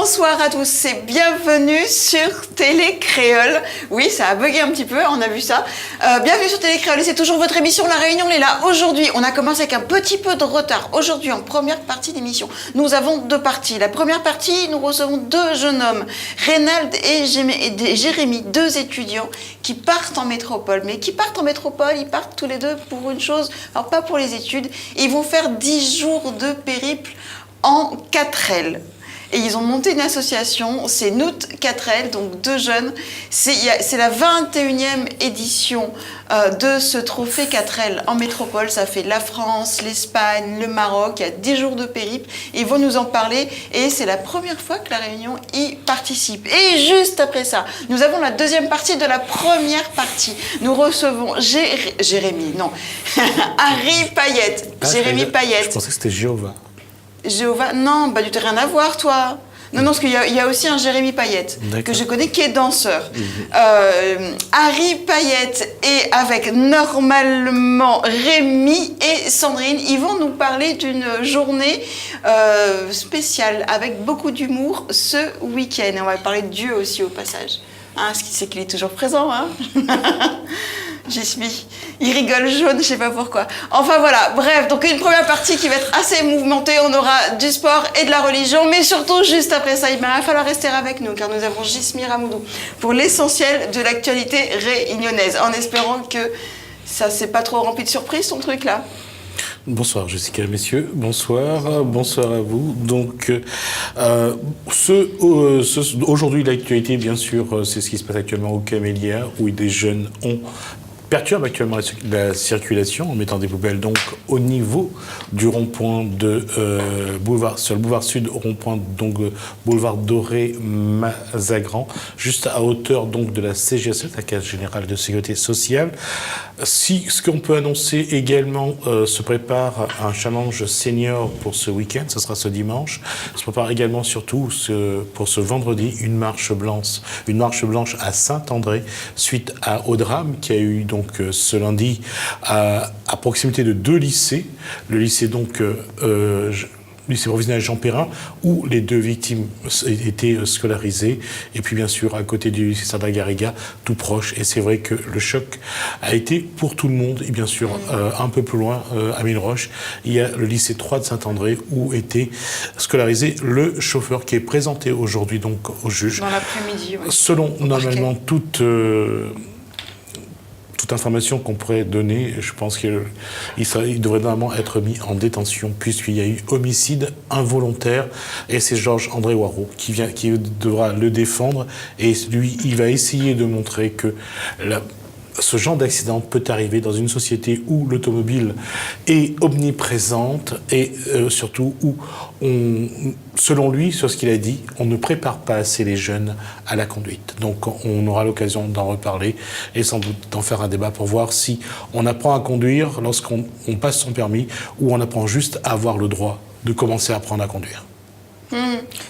Bonsoir à tous et bienvenue sur Télé Créole. Oui, ça a bugué un petit peu, on a vu ça. Bienvenue sur Télé Créole et c'est toujours votre émission La Réunion, on est là. Aujourd'hui, on a commencé avec un petit peu de retard. Aujourd'hui, en première partie d'émission, nous avons deux parties. La première partie, nous recevons deux jeunes hommes, Reynald et Jérémy, deux étudiants qui partent en métropole. Mais qui partent en métropole, ils partent tous les deux pour une chose, alors pas pour les études, ils vont faire 10 jours de périple en 4L. Et ils ont monté une association, c'est Nout 4L, donc deux jeunes. C'est la 21e édition de ce trophée 4L en métropole. Ça fait la France, l'Espagne, le Maroc. Il y a 10 jours de périple. Ils vont nous en parler et c'est la première fois que La Réunion y participe. Et juste après ça, nous avons la deuxième partie de la première partie. Nous recevons Jérémy, non, Harry Payette. Jérémy Payette. Je pensais que c'était Jéhovah. Jéhovah, non, bah tu n'as rien à voir, toi. Non, parce qu'il y a aussi un Jérémy Payette, que je connais, qui est danseur. Harry Payette et avec normalement Rémi et Sandrine, ils vont nous parler d'une journée spéciale, avec beaucoup d'humour ce week-end. Et on va parler de Dieu aussi au passage. Hein, ce qui c'est qu'il est toujours présent, hein. Jesmi, il rigole jaune, je sais pas pourquoi. Enfin voilà, bref, donc une première partie qui va être assez mouvementée, on aura du sport et de la religion, mais surtout juste après ça, il va falloir rester avec nous, car nous avons Jesmi Ramoudou pour l'essentiel de l'actualité réunionnaise, en espérant que ça s'est pas trop rempli de surprises, ton truc là. Bonsoir Jessica, messieurs, bonsoir à vous. Donc, aujourd'hui, l'actualité, bien sûr, c'est ce qui se passe actuellement au Camélia, où des jeunes perturbe actuellement la circulation en mettant des poubelles donc au niveau du rond-point de sur le boulevard sud, au rond-point donc boulevard Doré Mazagran, juste à hauteur donc de la CGSE, la Caisse Générale de Sécurité Sociale. Ce qu'on peut annoncer également, se prépare un challenge senior pour ce week-end, ce sera ce dimanche. Se prépare également surtout pour ce vendredi une marche blanche à Saint-André suite au drame qui a eu donc ce lundi à proximité de deux lycées, le lycée donc lycée professionnel Jean Perrin, où les deux victimes étaient scolarisées, et puis bien sûr à côté du lycée Sardin Garriga, tout proche, et c'est vrai que le choc a été pour tout le monde, et bien sûr un peu plus loin, à Milleroche, il y a le lycée 3 de Saint-André, où était scolarisé le chauffeur qui est présenté aujourd'hui donc au juge. Dans l'après-midi, oui. Selon normalement toute information qu'on pourrait donner, je pense qu'il devrait normalement être mis en détention puisqu'il y a eu homicide involontaire et c'est Georges-André Waro qui devra le défendre et lui, il va essayer de montrer que ce genre d'accident peut arriver dans une société où l'automobile est omniprésente et surtout où, selon lui, sur ce qu'il a dit, on ne prépare pas assez les jeunes à la conduite. Donc on aura l'occasion d'en reparler et sans doute d'en faire un débat pour voir si on apprend à conduire lorsqu'on passe son permis ou on apprend juste à avoir le droit de commencer à apprendre à conduire.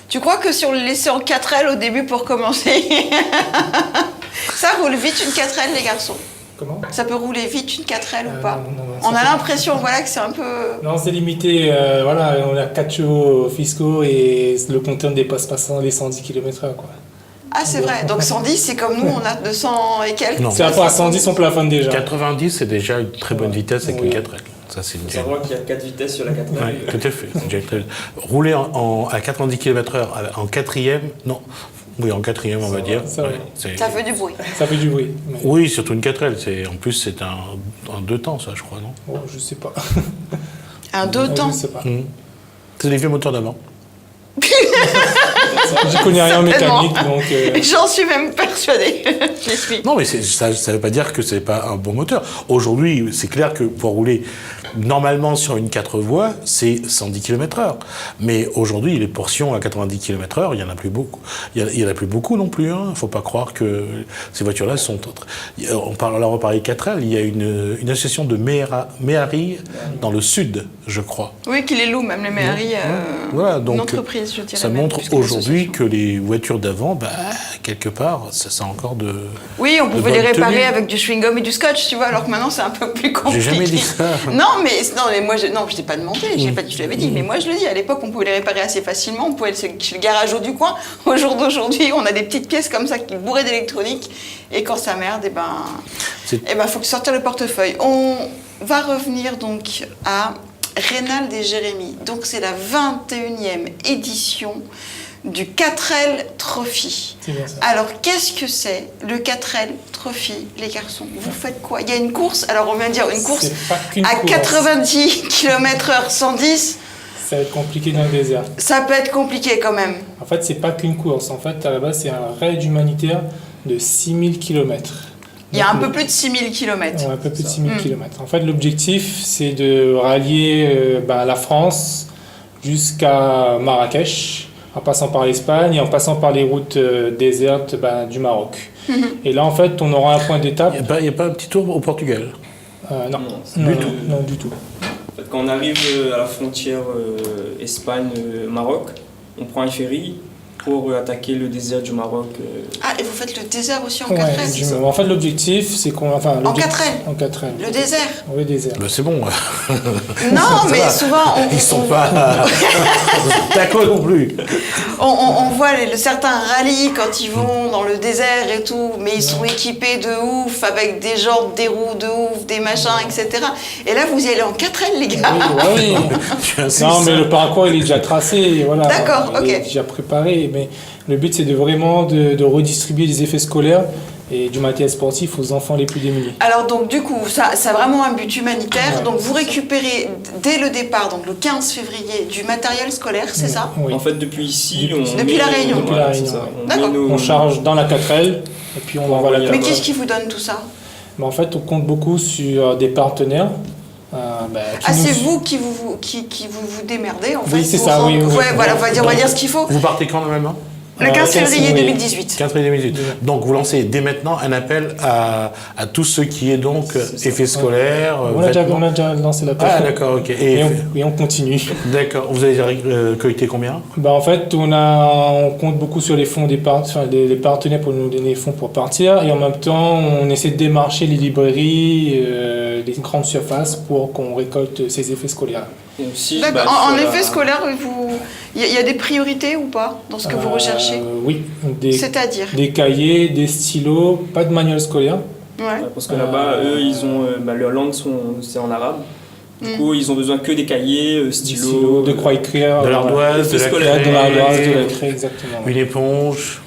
Tu crois que si on le laissait en 4L au début pour commencer, ça roule vite une 4L les garçons? Comment? Ça peut rouler vite une 4L ou pas? Non, on a l'impression voilà, que c'est un peu... Non, c'est limité. Voilà, on a 4 chevaux fiscaux et le compteur ne dépasse pas les 110 km/h. Quoi. Ah, c'est vrai. Donc 110, c'est comme nous, on a 200 et quelques. Non. C'est à part à 110, on plafonne déjà. 90, c'est déjà une très bonne vitesse avec une 4L. Ça, c'est On voit qu'il y a 4 vitesses sur la 4L. Oui, tout à fait. Rouler à 90 km/h en quatrième, non. Oui, en quatrième, on va dire. Ça fait du bruit. Ça fait du bruit. Mais... Oui, surtout une 4L. En plus, c'est un deux temps, ça, je crois, non? Oh, je sais pas. Un deux temps? Je sais pas. C'est les vieux moteurs d'avant. Je connais rien en mécanique, donc... J'en suis même persuadée. Non, mais ça ne veut pas dire que ce n'est pas un bon moteur. Aujourd'hui, c'est clair que pour rouler normalement sur une 4 voies, c'est 110 km/h. Mais aujourd'hui, les portions à 90 km/h, il n'y en a plus beaucoup. Il n'y en a plus beaucoup non plus. Il ne faut pas croire que ces voitures-là sont autres. On va parler 4L. Il y a une association de méharis dans le sud, je crois. Oui, qui les loue, même les méharis. Voilà, donc, une entreprise, je dirais. Ça montre aujourd'hui que les voitures d'avant, quelque part, ça sent encore de... Oui, on pouvait les réparer avec du chewing-gum et du scotch, tu vois, alors que maintenant c'est un peu plus compliqué. J'ai jamais dit ça. Non, mais moi, je t'ai pas demandé, j'ai pas dit que je l'avais dit, mais moi je le dis, à l'époque on pouvait les réparer assez facilement, on pouvait aller chez le garage du coin. Au jour d'aujourd'hui, on a des petites pièces comme ça qui bourrées d'électronique, et quand ça merde, faut sortir le portefeuille. On va revenir donc à Reynald et Jérémy. Donc c'est la 21e édition du 4L Trophy. C'est bien ça. Alors, qu'est-ce que c'est le 4L Trophy, les garçons? Vous faites quoi? Il y a une course, alors on vient de dire une course C'est pas qu'une à course. 90 km/h, 110. Ça va être compliqué dans le désert. Ça peut être compliqué quand même. En fait, c'est pas qu'une course. En fait, à la base, c'est un raid humanitaire de 6000 km. Il y a un peu plus de 6000 km. Un peu plus de 6000 km. En fait, l'objectif, c'est de rallier la France jusqu'à Marrakech, en passant par l'Espagne et en passant par les routes désertes du Maroc. Et là, en fait, on aura un point d'étape. Il n'y a pas un petit tour au Portugal? Non. Non, Non, du tout. En fait, quand on arrive à la frontière Espagne-Maroc, on prend un ferry pour attaquer le désert du Maroc. Ah, et vous faites le désert aussi en Ouais, 4L? en fait, l'objectif, c'est qu'on... En 4L? En 4L. Le désert? Oui, désert. C'est bon. Non, mais souvent, Ils sont pas d'accord non plus. on voit certains rallyes quand ils vont dans le désert et tout, mais ils sont équipés de ouf, avec des jantes, des roues de ouf, des machins, etc. Et là, vous y allez en 4L, les gars. Oui. Non, mais le parcours, il est déjà tracé. Voilà. D'accord, Il est ok. déjà préparé. Mais le but, c'est vraiment de redistribuer les effets scolaires et du matériel sportif aux enfants les plus démunis. Alors donc du coup, ça a vraiment un but humanitaire. Ouais, donc vous c'est ça. récupérez dès le départ, donc le 15 février, du matériel scolaire, c'est ça? Oui. En fait, depuis ici, Depuis la Réunion. Depuis la Réunion, D'accord. On charge dans la 4L et puis on envoie la Mais carte. qu'est-ce qui vous donne tout ça? En fait, on compte beaucoup sur des partenaires. Qui Ah, nous- c'est vous qui vous démerdez en fait? Oui, c'est pour ça, rendre- oui. Ouais, voilà, on va dire ce qu'il faut. Vous partez quand normalement? Le 15 février oui. 2018. 15 2018. Donc vous lancez dès maintenant un appel à tout ce qui est donc effets scolaires, On a vêtements. déjà lancé la Ah d'accord, ok. Et on continue. D'accord. Vous avez collecté combien? En fait, on compte beaucoup sur les fonds des les partenaires pour nous donner les fonds pour partir. Et en même temps, on essaie de démarcher les librairies, les grandes surfaces pour qu'on récolte ces effets scolaires. Et aussi, D'accord. En sur effet scolaire, il y a des priorités ou pas dans ce que vous recherchez? Oui. C'est-à-dire? Des cahiers, des stylos, pas de manuel scolaire. Ouais. Parce que là-bas, eux, ils ont leur langue, c'est en arabe. Du coup, ils ont besoin que des cahiers, Des stylos, de quoi écrire. De l'ardoise, de la scolaire, De l'ardoise, de la craie, craie, exactement. une éponge.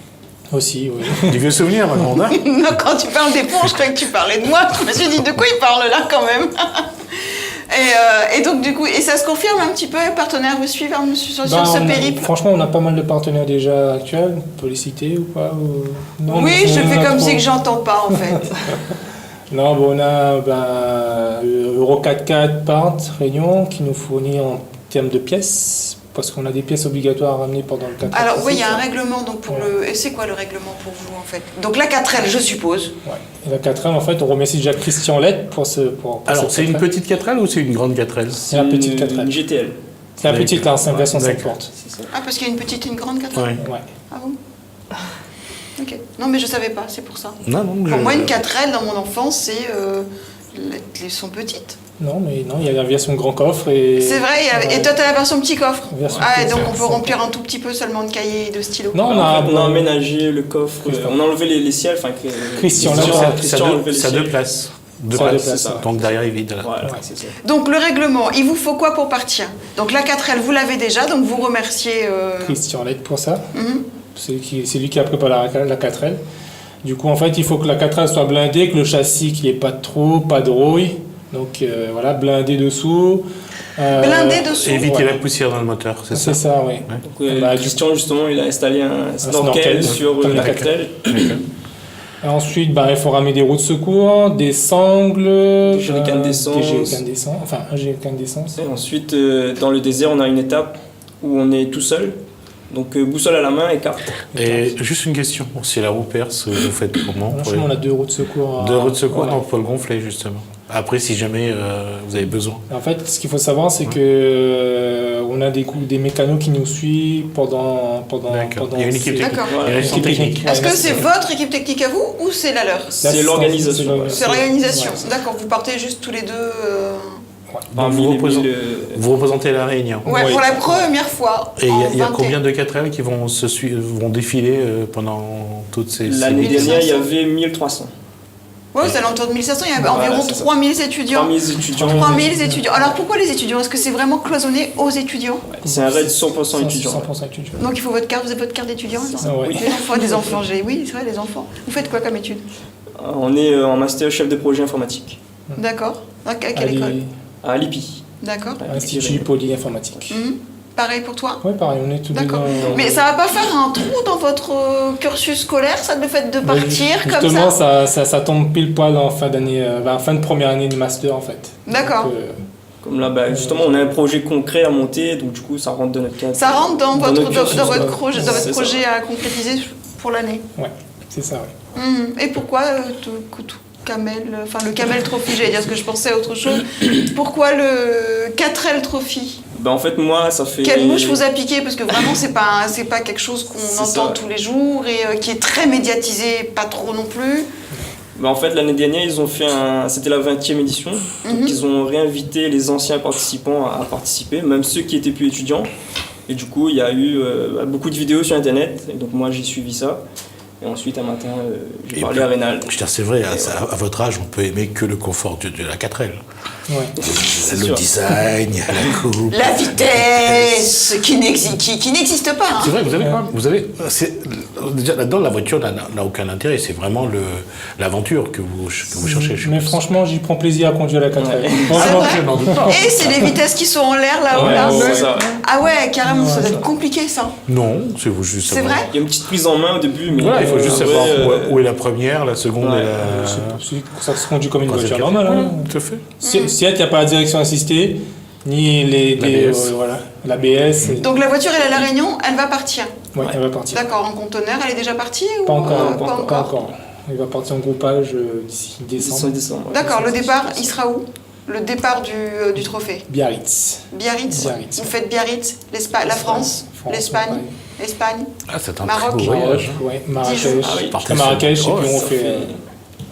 Aussi, oui. Du vieux souvenir, ma grande. Hein? Non, quand tu parles d'éponge, je croyais que tu parlais de moi. Je me suis dit, de quoi il parle là quand même? Et donc du coup, et ça se confirme un petit peu, les partenaires vous suivent sur ce périple? Franchement, on a pas mal de partenaires déjà actuels. On peut les citer ou pas Non, Oui, mais je on fais a comme trop. si que j'entends pas en fait. Non, on a Euro 4x4 Part Réunion qui nous fournit en termes de pièces, parce qu'on a des pièces obligatoires à ramener pendant le 4x4. Alors oui, il y a un règlement donc pour le... Et c'est quoi le règlement pour vous en fait? Donc la 4L, je suppose. Ouais. Et la 4L, en fait, on remercie déjà Christian Lett pour Alors cette c'est une 4L. petite 4L ou c'est une grande 4L? C'est la petite 4L. une GTL. C'est la petite, là, 5 version 5 D'accord. portes. C'est ça. Ah, parce qu'il y a une petite et une grande 4L? Ouais. Ouais. Ah bon? Ok. Non mais je savais pas, c'est pour ça. Non, Pour moi, une 4L dans mon enfance, c'est... Elles sont petites. Non, mais non, il y a la version grand coffre et... C'est vrai, et toi t'as la version petit coffre. Version Ah, et petit donc coffre, on peut c'est remplir un tout petit peu seulement de cahiers et de stylos. Non, On a aménagé le coffre, on a enlevé les ciels. Christian, là, Ça a deux places. Deux Ça a deux places. places, ça. Donc derrière, il est vide. Là. Voilà, Ouais. c'est ça. Donc le règlement, il vous faut quoi pour partir? Donc la 4L, vous l'avez déjà, donc vous remerciez... Christian Lett pour ça. Mhm. C'est lui qui a préparé la 4L. Du coup, en fait, il faut que la 4L soit blindée, que le châssis, qu'il n'y ait pas de trou, pas de rouille. Donc voilà, blindé dessous. Blindé dessous. Éviter Ouais. la poussière dans le moteur, c'est ça? C'est ça, oui. Donc, Christian, justement, il a installé un snorkel sur comme la la 4L. Et ensuite, il faut ramener des roues de secours, des sangles, Des jerrycans d'essence. des jerrycans d'essence, enfin un jerrycan d'essence. Et ensuite, dans le désert, on a une étape où on est tout seul. Donc boussole à la main et carte. Et juste une question, si la roue perce, vous faites comment pour Franchement, on a 2 roues de secours. 2 roues de secours? Ouais. Non, pour le gonfler justement. Après, si jamais vous avez besoin. En fait, ce qu'il faut savoir, c'est que on a des mécanos qui nous suivent pendant. D'accord. Il y a une équipe ces- technique. D'accord. Il y a une équipe technique. Est-ce que c'est votre équipe technique à vous ou c'est la leur? C'est l'organisation. C'est l'organisation. D'accord, vous partez juste tous les deux Parmi vous, les représentez, 1000, vous représentez la Réunion. Ouais, Oui. pour la première fois. Et il y a en 20 combien de 4L qui vont défiler pendant toutes ces L'année ces dernière, il y 1500. avait 1300. Ouais, c'est à l'entour de 1500, il y avait Voilà, environ c'est ça. 3000 étudiants. 3000 étudiants. 3000 étudiants. Alors pourquoi les étudiants? Est-ce que c'est vraiment cloisonné aux étudiants? C'est un raid 100% étudiant. 100% étudiant. Donc il faut votre carte, vous avez votre carte d'étudiant? c'est ça Ah ouais. Les enfants, des enfants, oui, c'est vrai, les enfants. Vous faites quoi comme études? On est en master chef de projet informatique D'accord. À quelle Allez, école? à l'IPI. D'accord. Institut Poly-Informatique. Pareil pour toi? Oui, pareil, on est tous les deux D'accord. dans... Mais ça va pas faire un trou dans votre cursus scolaire, ça, le fait de Bah, partir comme justement, ça? ça tombe pile poil en fin d'année, fin de première année de master en fait. D'accord. Donc, Comme là, justement, on a un projet concret à monter, donc du coup, ça rentre dans notre cadre. Ça rentre dans votre, notre cursus, dans votre ouais. projet, dans votre C'est ça. projet à concrétiser pour l'année. ouais, c'est ça, ouais. Et pourquoi Camel, enfin le Camel Trophy, j'allais dire ce que je pensais à autre chose. Pourquoi le 4L Trophy? En fait, moi, ça fait... Quelle mouche vous a piqué? Parce que vraiment, c'est pas quelque chose qu'on C'est entend ça. tous les jours et qui est très médiatisé, pas trop non plus. En fait, l'année dernière, ils ont fait c'était la 20e édition. Donc, ils ont réinvité les anciens participants à participer, même ceux qui étaient plus étudiants. Et du coup, il y a eu beaucoup de vidéos sur Internet. Et donc, moi, j'ai suivi ça. Et ensuite, un matin, j'ai parlé à Rénal. Je veux dire, c'est vrai, à votre âge, on peut aimer que le confort de la 4L. Ouais. Le sûr. design, la coupe. La vitesse qui n'existe pas. C'est vrai, déjà là-dedans, la voiture n'a aucun intérêt. C'est vraiment l'aventure que vous cherchez. Mais franchement, j'y prends plaisir à conduire la 4L. C'est Franchement, vrai. je n'en doute pas. Et c'est les vitesses qui sont en l'air là-haut. Ouais, là. ouais, c'est ça. Ah ouais, carrément, ça doit Ouais, être compliqué ça. Non, c'est vous juste C'est savoir. vrai? Il y a une petite prise en main au début, mais... Voilà, il faut juste après, savoir où est la première, la seconde ouais, et la. ça se conduit comme une voiture troisième. normale. Hein. Tout à fait. Si il n'y a pas la direction assistée, ni L'ABS. voilà, l'ABS, Donc la voiture, elle est à La Réunion, elle va partir. ouais, elle va partir. D'accord, en conteneur, elle est déjà partie ou Pas encore, pas pas encore. Il va partir en groupage d'ici décembre. décembre. ouais. D'accord, le départ, il sera où? Le départ du trophée? Biarritz. Biarritz. Biarritz, Vous ouais. faites Biarritz, la France, l'Espagne, ouais. l'Espagne. Ah, c'est un Maroc. très beau voyage. Ouais, Marrakech. jours. Ah oui. Jusqu'à Marrakech, et Oh, puis ça fait-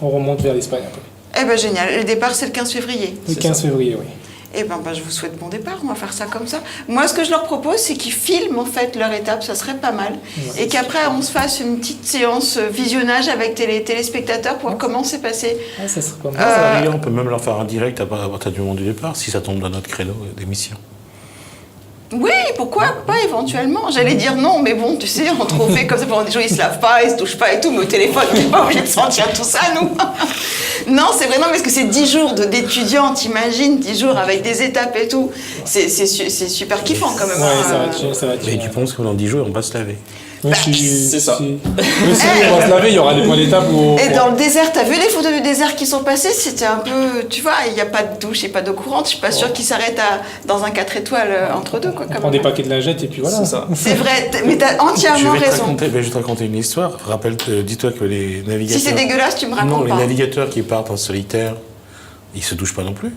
on remonte vers l'Espagne après. Eh ben génial, le départ c'est le 15 février. Le C'est 15 ça. février, oui. Eh ben, je vous souhaite bon départ, on va faire ça comme ça. Moi ce que je leur propose c'est qu'ils filment en fait leur étape, ça serait pas mal. Et qu'après on se fasse une petite séance visionnage avec les téléspectateurs pour voir comment c'est passé. Ah, ça serait pas mal. D'ailleurs, on peut même leur faire un direct à partir du moment du départ, si ça tombe dans notre créneau d'émission. Oui, pourquoi pas éventuellement. J'allais dire non, mais bon, tu sais, en trophée comme ça, pendant des jours, ils se lavent pas, ils se touchent pas et tout, mais au téléphone, on n'est pas obligé de sentir tout ça, nous. Non, c'est vrai, non, parce que c'est 10 jours d'étudiants, t'imagines, 10 jours avec des étapes et tout. C'est super kiffant quand même. Ouais, hein. ça va être Mais tu penses que dans 10 jours, on va se laver. c'est ça. Si on va se laver, il y aura des points d'étape où... Et dans le désert, t'as vu les photos du désert qui sont passées? C'était un peu, tu vois, il n'y a pas de douche et pas d'eau courante. Je suis pas sûre qu'ils s'arrêtent dans un 4 étoiles entre deux, quoi. On quand prend même. des paquets de lingettes et puis voilà. C'est ça. C'est vrai, mais t'as entièrement raison. Je vais te raconter une histoire. Dis-toi que les navigateurs. Si c'est dégueulasse, tu me Non, racontes les pas. navigateurs qui partent en solitaire, ils se douchent pas non plus.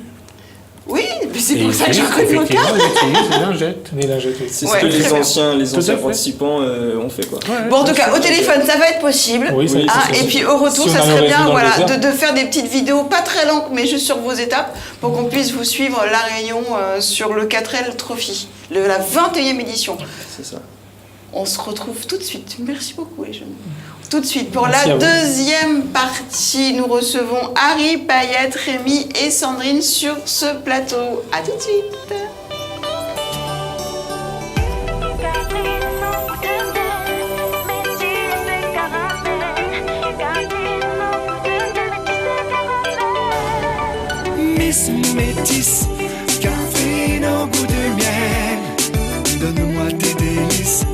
Oui, mais c'est Et pour ça que je ils- reconnais mon cas. effectivement, ils utilisent des lingettes. Des lingettes, oui. C'est Ouais, ce que très les bien. anciens fait. participants ont fait, quoi. Bon, en tout cas, au téléphone, ça va être possible. Oui, ça- Ah, ça- et puis au retour, si on ça a serait le bien réseau dans le voilà, désert. de faire des petites vidéos, pas très longues, mais juste sur vos étapes, pour qu'on puisse vous suivre la Réunion sur le 4L Trophy, la 21e édition. C'est ça. On se retrouve tout de suite. Merci beaucoup, les jeunes. Tout de suite. Pour Merci la à vous. deuxième partie, nous recevons Harry, Payette, Rémi et Sandrine sur ce plateau. À tout de suite. Miss Métis, café au goût de miel. Donne-moi tes délices,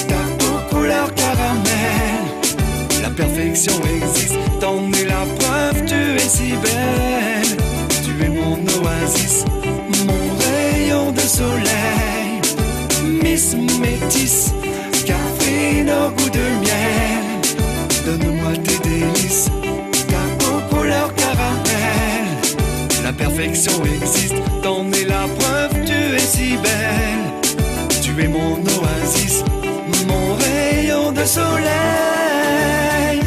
ta peau couleur caramel. La perfection existe, t'en es la preuve, tu es si belle. Tu es mon oasis, mon rayon de soleil. Miss Métis, café au goût de miel. Donne-moi tes délices, ta peau couleur caramel. La perfection existe, t'en es la preuve, tu es si belle. Tu es mon oasis, mon rayon de soleil.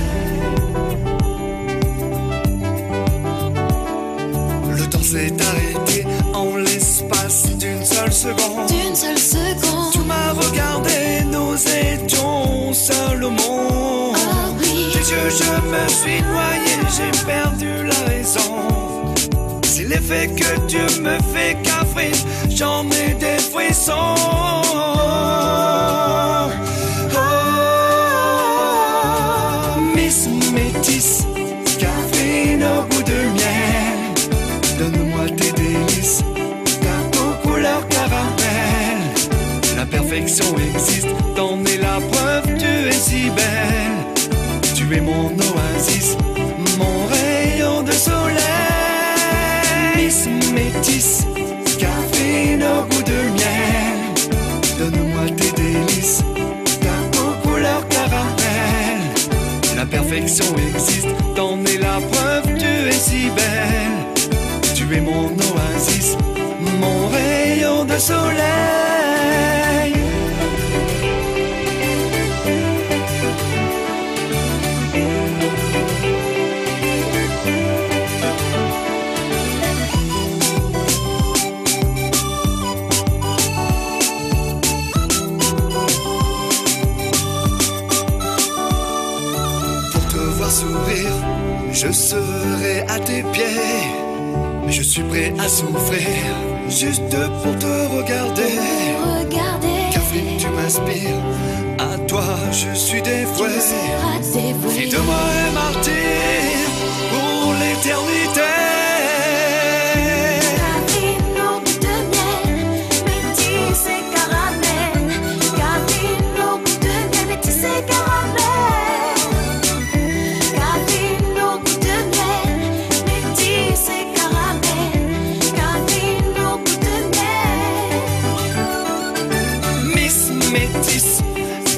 Le temps s'est arrêté en seconde. d'une seule seconde. Tu m'as regardé, nous étions seuls au monde. Oh oui, Tes yeux, je me suis noyé, j'ai perdu la raison. C'est l'effet que tu me fais qu'affrir, j'en ai des frissons. Oh, Miss Métis, Catherine au goût de miel. Donne-moi tes délices, ta peau couleur caramel. La perfection existe, t'en es la preuve, tu es si belle. Tu es mon oasis, mon rayon de soleil. Miss Métis, Catherine au goût de miel. Donne-moi tes délices, ta peau couleur caramel. La perfection existe, t'en es la preuve, tu es si belle. Tu es mon oasis, mon rayon de soleil. Sourire, je serai à tes pieds, mais je suis prêt à souffrir juste pour te regarder. regardez, Catherine, tu m'inspires, à toi je suis dévoué. Fais de moi un martyr pour l'éternité. Catherine au goût de miel, métis et caramel. Catherine au goût de miel, métis et caramel. Catherine au goût de miel, métis et caramel. Catherine au goût de miel. Miss Métis,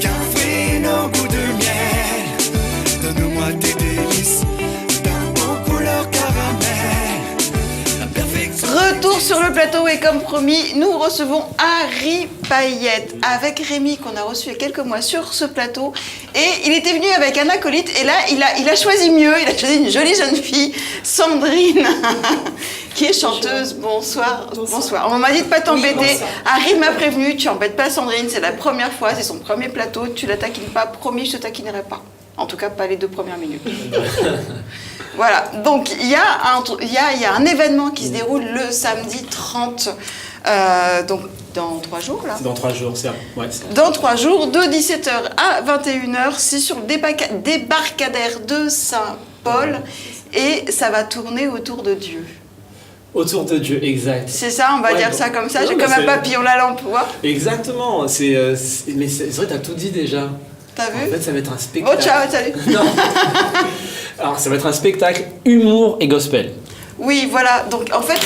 Catherine au goût de miel. Donne-moi tes délices, ta peau couleur caramel. La perfection. Retour sur le plateau et comme promis, nous recevons Harry Paillette avec Rémi qu'on a reçu il y a quelques mois sur ce plateau. Et il était venu avec un acolyte et là, il a choisi mieux. Il a choisi une jolie jeune fille, Sandrine, qui est chanteuse. Bonsoir. Bonsoir. On m'a dit de pas t'embêter. Oui, bonsoir. Harry m'a prévenu, tu embêtes pas Sandrine, c'est la première fois, c'est son premier plateau, tu la taquines pas, promis, je te taquinerai pas. En tout cas, pas les 2 premières minutes. Voilà, donc il y a un événement qui se déroule le samedi 30, donc dans 3 jours là. C'est dans 3 jours, c'est ouais. Dans 3 jours, de 17h à 21h, c'est sur le débarcadère de Saint-Paul et ça va tourner autour de Dieu. Autour de Dieu, exact. C'est ça, on va Ouais, dire bon. ça comme ça, Non, j'ai mais comme un c'est- papillon la lampe, tu vois. Exactement, mais c'est vrai, t'as tout dit déjà. T'as En vu? fait, ça va être un Oh spectacle. ciao, salut. Non. Alors, ça va être un spectacle humour et gospel. Oui, voilà, donc en fait,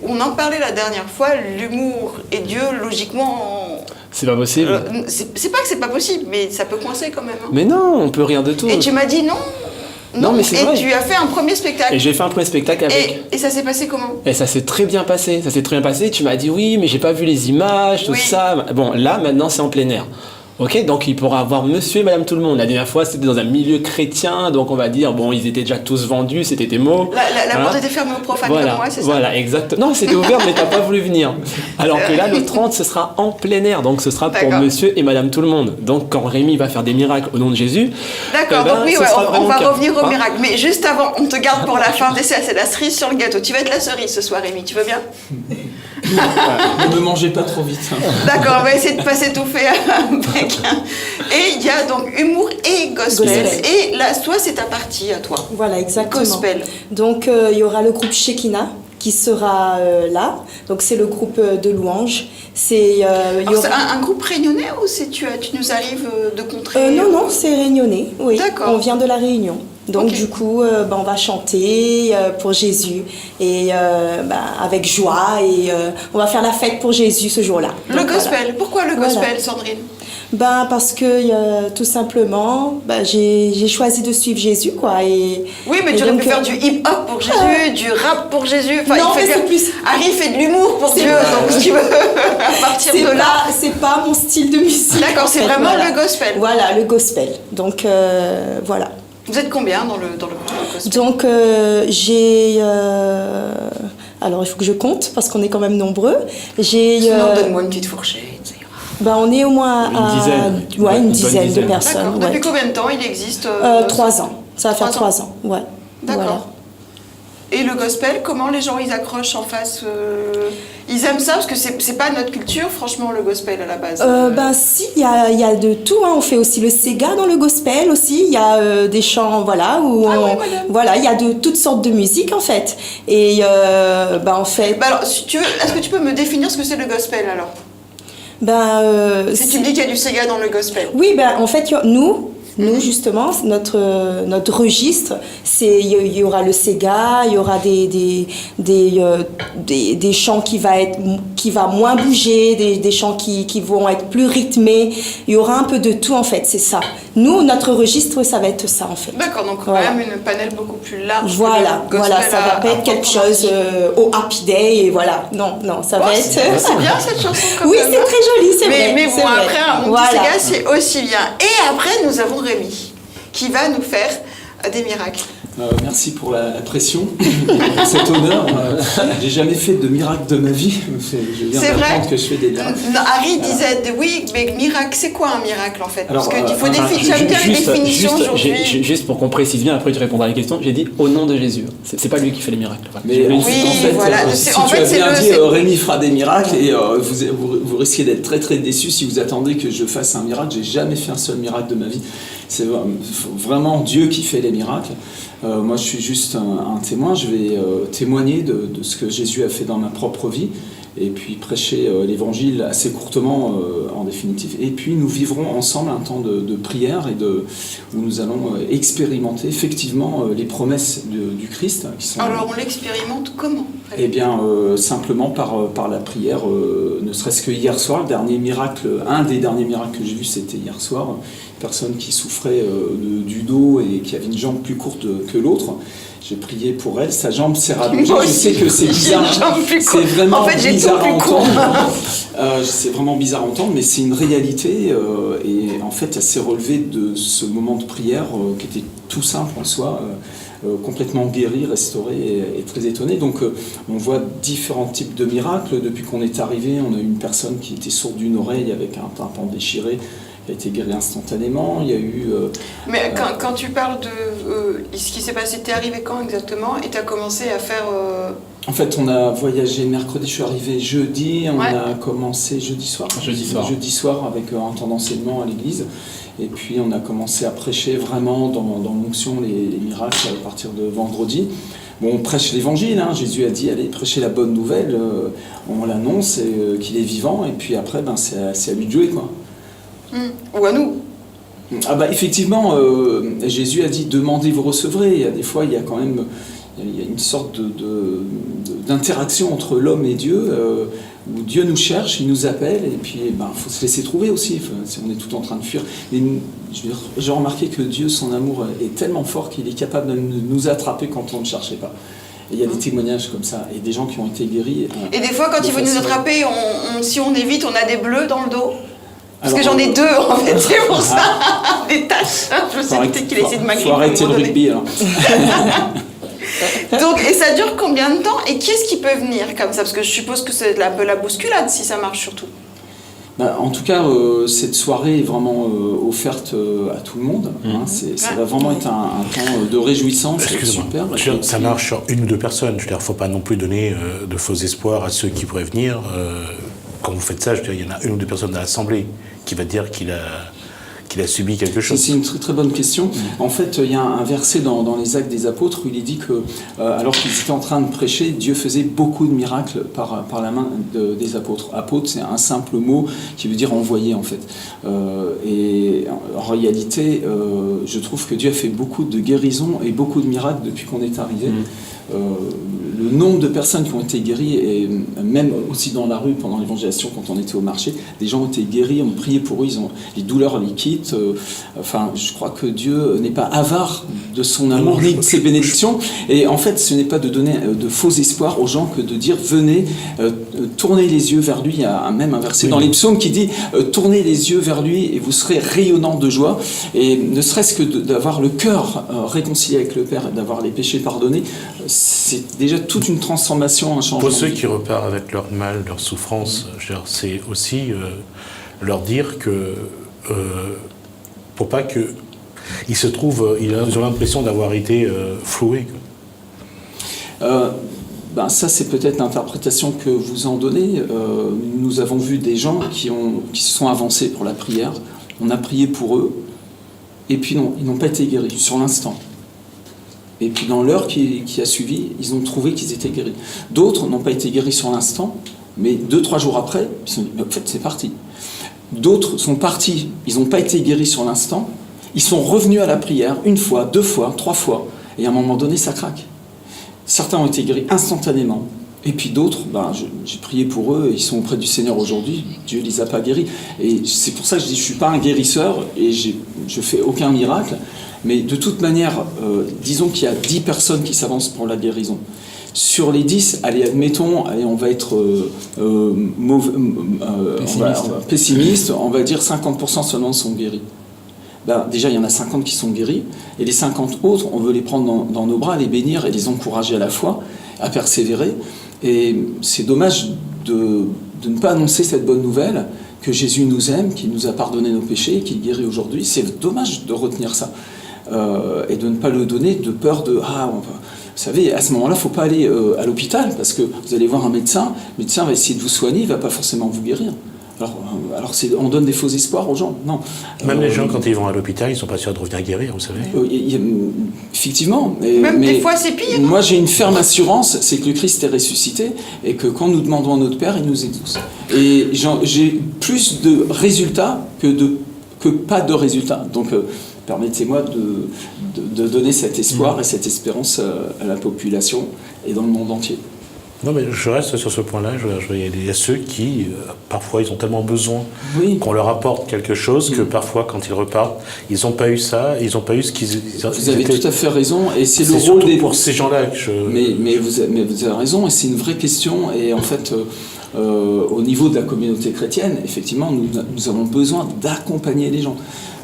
on en parlait la dernière fois, l'humour et Dieu, logiquement, C'est pas possible. c'est pas que c'est pas possible, mais ça peut coincer quand même. Hein. Mais non, on peut rire de tout. Et tu m'as dit non. Non, mais c'est et vrai. tu as fait un premier spectacle. Et j'ai fait un premier spectacle avec. Et ça s'est passé comment? Et ça s'est très bien passé. Ça s'est très bien passé. Tu m'as dit oui, mais j'ai pas vu les images, tout Oui. ça. Bon, là, maintenant, c'est en plein air. Ok, donc il pourra avoir monsieur et madame tout le monde. La dernière fois, c'était dans un milieu chrétien, donc on va dire, bon, ils étaient déjà tous vendus, c'était des mots. La porte était fermée aux profanes Voilà, comme moi, c'est ça? voilà, exactement. Non, c'était ouvert, mais t'as pas voulu venir. Alors que là, le 30, ce sera en plein air, donc ce sera pour D'accord. monsieur et madame tout le monde. Donc quand Rémi va faire des miracles au nom de Jésus, D'accord, eh ben, donc oui, ce ouais, sera on vraiment va le cas. revenir au Hein. miracle. Mais juste avant, on te garde pour la fin. C'est la cerise sur le gâteau. Tu vas être la cerise ce soir, Rémi, tu veux bien? Ne me mangez pas trop vite. D'accord, on va essayer de pas s'étouffer avec. Et il y a donc humour et gospel. Gospel. Et là, toi, c'est ta partie à toi. Voilà, exactement. Gospel. Donc, il y aura le groupe Shekinah qui sera là. Donc, c'est le groupe de louanges. Il y Alors, c'est aura... un groupe réunionnais ou tu nous arrives de contrées? non, non, c'est réunionnais. Oui, D'accord. on vient de la Réunion. Donc, Ok. du coup, on va chanter pour Jésus et avec joie. Et on va faire la fête pour Jésus ce jour-là. Le Donc, gospel. voilà. Pourquoi le Voilà. gospel, Sandrine? Parce que tout simplement, j'ai choisi de suivre Jésus, quoi. Oui, mais et tu aurais donc, pu faire du hip-hop pour Jésus, du rap pour Jésus. Enfin, Non, il fait mais c'est plus- Harry fait de l'humour pour C'est Dieu, pas- donc si tu veux, à partir C'est de là. c'est pas mon style de musique. D'accord, en c'est fait, vraiment voilà. le gospel. Voilà, le gospel. Donc, voilà. Vous êtes combien dans le groupe gospel? Donc, j'ai Alors, il faut que je compte parce qu'on est quand même nombreux. J'ai, Sinon, donne-moi une petite fourchette. ça ira. on est au moins Une dizaine. une Une dizaine bonne de dizaine. personnes. D'accord. Ouais. Depuis combien de temps il existe 3 ans. Ça va faire 3 ans. 3 ans. Ouais. D'accord. Voilà. Et le gospel, comment les gens ils accrochent en face Ils aiment ça parce que c'est pas notre culture, franchement, le gospel à la base. Si, il y a de tout. On fait aussi le Sega dans le gospel aussi. Il y a des chants, voilà, où Ah ouais, madame. voilà, il y a de toutes sortes de musique en fait. Et en fait, Alors, si tu veux, est-ce que tu peux me définir ce que c'est le gospel alors Si tu me dis qu'il y a du Sega dans le gospel. oui, en fait, nous justement, notre registre, il y aura le Sega, il y aura des chants qui va moins bouger, des chants qui vont être plus rythmés. Il y aura un peu de tout en fait, c'est ça. Nous, notre registre, ça va être ça en fait. D'accord, donc Voilà. quand même une panel beaucoup plus large. Voilà, que le gospel ça va pas être quelque chose au Happy Day et voilà. Non, ça va être. C'est bien cette chanson quand Oui, même. c'est très joli, c'est vrai. Mais bon, c'est vrai. après, un Voilà. petit Sega, c'est aussi bien. Et après, nous avons Rémi, qui va nous faire des miracles. Merci pour la pression, pour cet honneur. J'ai jamais fait de miracle de ma vie. Je viens C'est vrai d'apprendre que je fais des miracles. Non, Harry disait, oui, mais miracle, c'est quoi un miracle en fait? Parce Alors, qu'il faut Enfin, j'aime bien les définitions aujourd'hui. juste pour qu'on précise bien, après tu répondras à la question, j'ai dit au nom de Jésus. C'est pas lui qui fait les miracles. Enfin, Mais en Oui, fait, voilà. si En tu fait, as c'est bien le- dit, c'est- Rémi fera des miracles et vous risquez d'être très très déçus si vous attendez que je fasse un miracle. J'ai jamais fait un seul miracle de ma vie. C'est vraiment Dieu qui fait les miracles. Moi, je suis juste un témoin. Je vais témoigner de ce que Jésus a fait dans ma propre vie et puis prêcher l'évangile assez courtement en définitive. Et puis nous vivrons ensemble un temps de prière et où nous allons expérimenter effectivement les promesses du Christ qui sont. Alors, on l'expérimente comment? Eh bien, simplement par la prière, ne serait-ce que hier soir, un des derniers miracles que j'ai vu, c'était hier soir. Une personne qui souffrait du dos et qui avait une jambe plus courte que l'autre. J'ai prié pour elle, sa jambe s'est rallongée. Moi Je sais aussi, que c'est j'ai bizarre, une jambe plus c'est courte. vraiment En fait, j'ai bizarre tout à plus court. entendre. C'est vraiment bizarre à entendre, mais c'est une réalité. Et en fait, elle s'est relevée de ce moment de prière qui était tout simple en soi. Complètement guéri, restauré et très étonné. Donc on voit différents types de miracles. Depuis qu'on est arrivé, on a eu une personne qui était sourde d'une oreille avec un tympan déchiré, qui a été guéri instantanément. Il y a eu... Mais quand tu parles de ce qui s'est passé, t'es arrivé quand exactement? Et t'as commencé à faire... En fait, on a voyagé mercredi, je suis arrivé jeudi, on Ouais. a commencé jeudi soir. Jeudi soir avec un temps d'enseignement à l'église. Et puis on a commencé à prêcher vraiment dans l'onction les miracles à partir de vendredi. Bon, on prêche l'évangile, hein. Jésus a dit allez prêcher la bonne nouvelle, on l'annonce qu'il est vivant et puis après c'est à lui de jouer quoi. Ou à nous. Ah bah effectivement, Jésus a dit demandez vous recevrez. Il y a des fois il y a quand même il y a une sorte d'interaction entre l'homme et Dieu. Où Dieu nous cherche, il nous appelle, et puis faut se laisser trouver aussi, si on est tout en train de fuir. Et j'ai remarqué que Dieu, son amour est tellement fort qu'il est capable de nous attraper quand on ne cherchait pas. Et il y a des témoignages comme ça, et des gens qui ont été guéris. Et des fois, quand il faut nous attraper, si on évite, on a des bleus dans le dos. Parce que Alors, j'en ai 2 en fait, c'est pour ça. Des taches. Je sais peut-être qu'il essaie de m'agripper. Faut arrêter le rugby alors. Donc, et ça dure combien de temps? Et qui est-ce qui peut venir comme ça? Parce que je suppose que c'est un peu la bousculade si ça marche surtout. En tout cas, cette soirée est vraiment offerte à tout le monde. Hein. Ça va vraiment être un temps de réjouissance. Excusez-moi, Super. ça marche sur 1 ou 2 personnes. Je veux dire, il ne faut pas non plus donner de faux espoirs à ceux qui pourraient venir. Quand vous faites ça, je veux dire, il y en a 1 ou 2 personnes dans l'Assemblée qui va dire qu'il a subi quelque chose. C'est une très très bonne question. En fait, il y a un verset dans les Actes des Apôtres où il est dit que, alors qu'ils étaient en train de prêcher, Dieu faisait beaucoup de miracles par la main des apôtres. Apôtre, c'est un simple mot qui veut dire envoyé en fait. Et en réalité, je trouve que Dieu a fait beaucoup de guérisons et beaucoup de miracles depuis qu'on est arrivé. Le nombre de personnes qui ont été guéries, et même aussi dans la rue pendant l'évangélisation, quand on était au marché, des gens ont été guéris, on priait pour eux, les douleurs les quittent. Enfin, je crois que Dieu n'est pas avare de son amour ni de ses bénédictions. Et en fait, ce n'est pas de donner de faux espoirs aux gens que de dire venez, tournez les yeux vers lui. Il y a même un verset dans les psaumes qui dit tournez les yeux vers lui et vous serez rayonnant de joie. Et ne serait-ce que d'avoir le cœur réconcilié avec le Père, d'avoir les péchés pardonnés, c'est déjà toute une transformation, un changement. Pour ceux qui repartent avec leur mal, leur souffrance, je veux dire, c'est aussi leur dire que pour pas que ils se trouvent, ils ont l'impression d'avoir été floués. Ça, c'est peut-être l'interprétation que vous en donnez. Nous avons vu des gens qui se sont avancés pour la prière. On a prié pour eux, et puis non, ils n'ont pas été guéris sur l'instant. Et puis dans l'heure qui a suivi, ils ont trouvé qu'ils étaient guéris. D'autres n'ont pas été guéris sur l'instant, mais 2-3 jours après, ils se sont dit, mais en fait, c'est parti. D'autres sont partis, ils n'ont pas été guéris sur l'instant, ils sont revenus à la prière 1 fois, 2 fois, 3 fois, et à un moment donné, ça craque. Certains ont été guéris instantanément, et puis d'autres, j'ai prié pour eux, ils sont auprès du Seigneur aujourd'hui, Dieu ne les a pas guéris. Et c'est pour ça que je dis, je ne suis pas un guérisseur, et je ne fais aucun miracle, mais de toute manière, disons qu'il y a 10 personnes qui s'avancent pour la guérison. Sur les 10, admettons, on va être pessimiste, on va dire 50% seulement sont guéris. Déjà, il y en a 50 qui sont guéris, et les 50 autres, on veut les prendre dans nos bras, les bénir et les encourager à la foi, à persévérer. Et c'est dommage de ne pas annoncer cette bonne nouvelle, que Jésus nous aime, qu'il nous a pardonné nos péchés, qu'il guérit aujourd'hui. C'est dommage de retenir ça, et de ne pas le donner de peur de... vous savez, à ce moment-là, il ne faut pas aller à l'hôpital, parce que vous allez voir un médecin, le médecin va essayer de vous soigner, il ne va pas forcément vous guérir. Alors on donne des faux espoirs aux gens. Non. Même les gens, quand ils vont à l'hôpital, ils ne sont pas sûrs de revenir guérir, vous savez. Effectivement. Même des fois, c'est pire. Moi, j'ai une ferme assurance, c'est que le Christ est ressuscité, et que quand nous demandons à notre Père, il nous exauce. Et j'ai plus de résultats que pas de résultats. Donc, permettez-moi de donner cet espoir et cette espérance à la population et dans le monde entier. Non, mais je reste sur ce point-là. Il y a ceux qui, parfois, ils ont tellement besoin qu'on leur apporte quelque chose que parfois, quand ils repartent, ils n'ont pas eu ça, ils n'ont pas eu ce qu'ils... Vous avez tout à fait raison, et c'est le rôle surtout pour ces gens-là que je... Mais vous avez raison, et c'est une vraie question, et en fait... au niveau de la communauté chrétienne, effectivement, nous avons besoin d'accompagner les gens.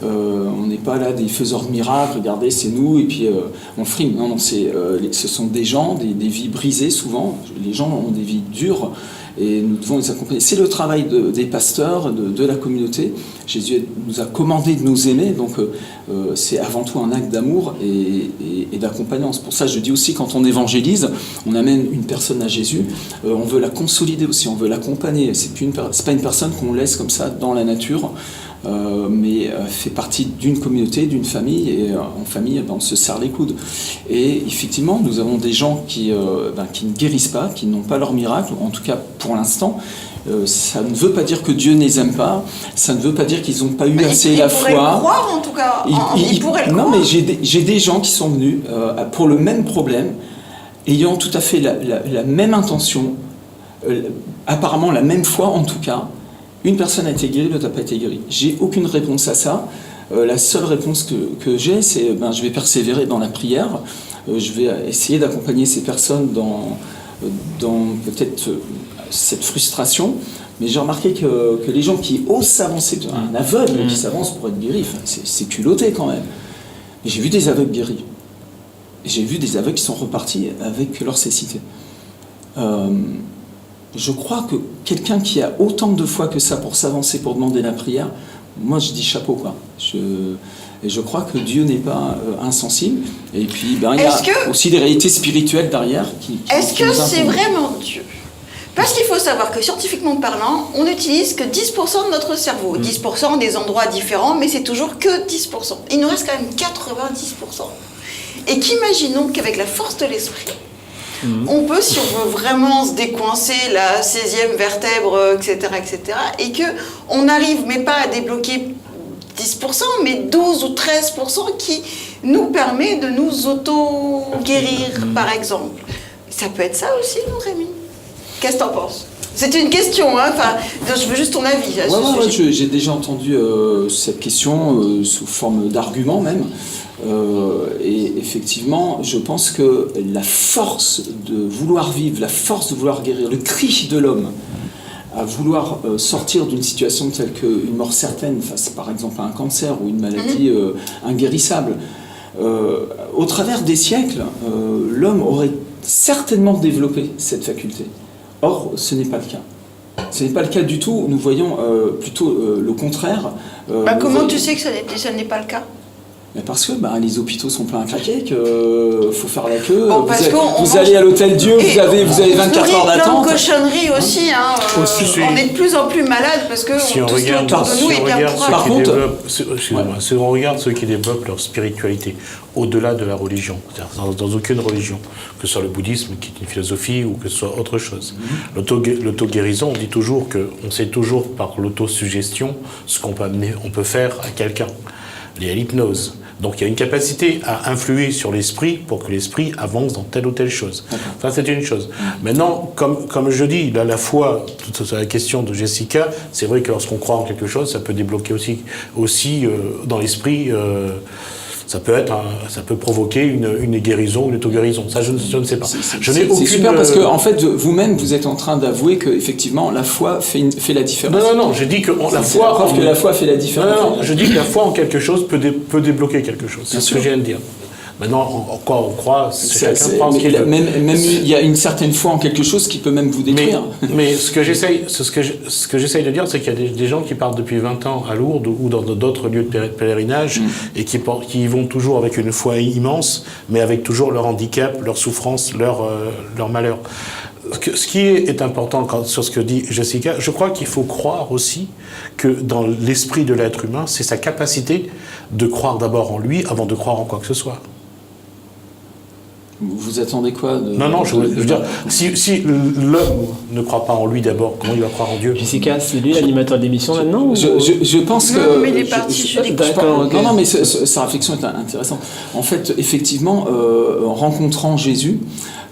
On n'est pas là des faiseurs de miracles, regardez, c'est nous, et puis on frime. Non, ce sont des gens, des vies brisées souvent. Les gens ont des vies dures, et nous devons les accompagner. C'est le travail des pasteurs, de la communauté. Jésus nous a commandé de nous aimer, donc c'est avant tout un acte d'amour et d'accompagnement. C'est pour ça que je dis aussi, quand on évangélise, on amène une personne à Jésus, on veut la consolider aussi, on veut l'accompagner. C'est pas une personne qu'on laisse comme ça dans la nature, mais fait partie d'une communauté, d'une famille, et en famille, on se serre les coudes. Et effectivement, nous avons des gens qui ne guérissent pas, qui n'ont pas leur miracle, en tout cas pour l'instant. Ça ne veut pas dire que Dieu ne les aime pas, ça ne veut pas dire qu'ils n'ont pas eu assez la foi. Ils pourraient le croire, en tout cas. Ils pourraient le croire. Non, mais j'ai des gens qui sont venus pour le même problème, ayant tout à fait la même intention, apparemment la même foi en tout cas. Une personne a été guérie, l'autre n'a pas été guérie. J'ai aucune réponse à ça. La seule réponse que j'ai, c'est je vais persévérer dans la prière. Je vais essayer d'accompagner ces personnes dans peut-être cette frustration. Mais j'ai remarqué que les gens qui osent s'avancer, un aveugle qui s'avance pour être guéri, c'est culotté quand même. Et j'ai vu des aveugles guéris. Et j'ai vu des aveugles qui sont repartis avec leur cécité. Je crois que quelqu'un qui a autant de foi que ça pour s'avancer, pour demander la prière, moi je dis chapeau, quoi. Et je crois que Dieu n'est pas insensible. Et puis il y a aussi des réalités spirituelles derrière qui Est-ce que c'est vraiment Dieu ? Parce qu'il faut savoir que scientifiquement parlant, on n'utilise que 10% de notre cerveau. 10% des endroits différents, mais c'est toujours que 10%. Il nous reste quand même 90%. Et qu'imaginons qu'avec la force de l'esprit, on peut, si on veut vraiment se décoincer la 16e vertèbre, etc., et qu'on arrive, mais pas à débloquer 10%, mais 12 ou 13% qui nous permet de nous auto-guérir, par exemple. Ça peut être ça aussi, non, Rémi ? Qu'est-ce que t'en penses ? C'est une question, hein, je veux juste ton avis. J'ai déjà entendu cette question sous forme d'argument même. Et effectivement, je pense que la force de vouloir vivre, la force de vouloir guérir, le cri de l'homme à vouloir sortir d'une situation telle qu'une mort certaine face par exemple à un cancer ou une maladie inguérissable, au travers des siècles, l'homme aurait certainement développer cette faculté. Or, ce n'est pas le cas. Ce n'est pas le cas du tout. Nous voyons plutôt le contraire. Comment tu sais que ça n'est pas le cas? Mais parce que les hôpitaux sont pleins à craquer, qu'il faut faire la queue. Bon, parce vous allez à l'hôtel Dieu, vous avez 24 heures d'attente. Plein de cochonneries aussi. On est de plus en plus malades parce que Si on tout ce qui est regarde, autour de nous est bien si on regarde ceux qui développent leur spiritualité au-delà de la religion, c'est-à-dire dans aucune religion, que ce soit le bouddhisme qui est une philosophie ou que ce soit autre chose. L'auto-guérison, on dit toujours qu'on sait toujours par l'autosuggestion ce qu'on peut faire à quelqu'un. Il y a l'hypnose. Donc il y a une capacité à influer sur l'esprit pour que l'esprit avance dans telle ou telle chose. Ça, c'est une chose. Maintenant, comme je dis, là, la foi, toute la question de Jessica, c'est vrai que lorsqu'on croit en quelque chose, ça peut débloquer aussi dans l'esprit... ça peut provoquer une guérison, une auto-guérison. Ça, je ne sais pas. C'est super parce que, en fait, vous-même, vous êtes en train d'avouer que, effectivement, la foi fait la différence. Non, je dis que la foi fait la différence. Non, je dis que la foi en quelque chose peut débloquer quelque chose. C'est ce que je viens de dire. Maintenant, en quoi on croit, chacun croit ce qu'il veut. Même il y a une certaine foi en quelque chose qui peut même vous détruire. Mais ce que j'essaye de dire, c'est qu'il y a des gens qui partent depuis 20 ans à Lourdes ou dans d'autres lieux de pèlerinage et qui y vont toujours avec une foi immense, mais avec toujours leur handicap, leur souffrance, leur malheur. Ce qui est important sur ce que dit Jessica, je crois qu'il faut croire aussi que dans l'esprit de l'être humain, c'est sa capacité de croire d'abord en lui avant de croire en quoi que ce soit. Vous attendez quoi Non, je veux dire, si l'homme ne croit pas en lui d'abord, comment il va croire en Dieu? Jessica, c'est lui l'animateur de l'émission maintenant je pense que... Non, mais il est parti, Non, mais sa réflexion est intéressante. En fait, effectivement, en rencontrant Jésus,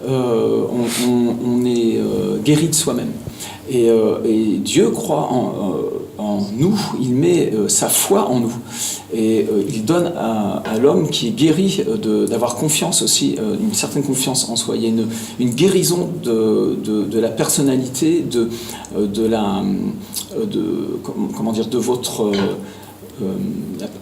on est guéri de soi-même. Et Dieu croit en nous, il met sa foi en nous. Et il donne à l'homme qui est guéri d'avoir confiance aussi, une certaine confiance en soi. Il y a une guérison de la personnalité, de votre...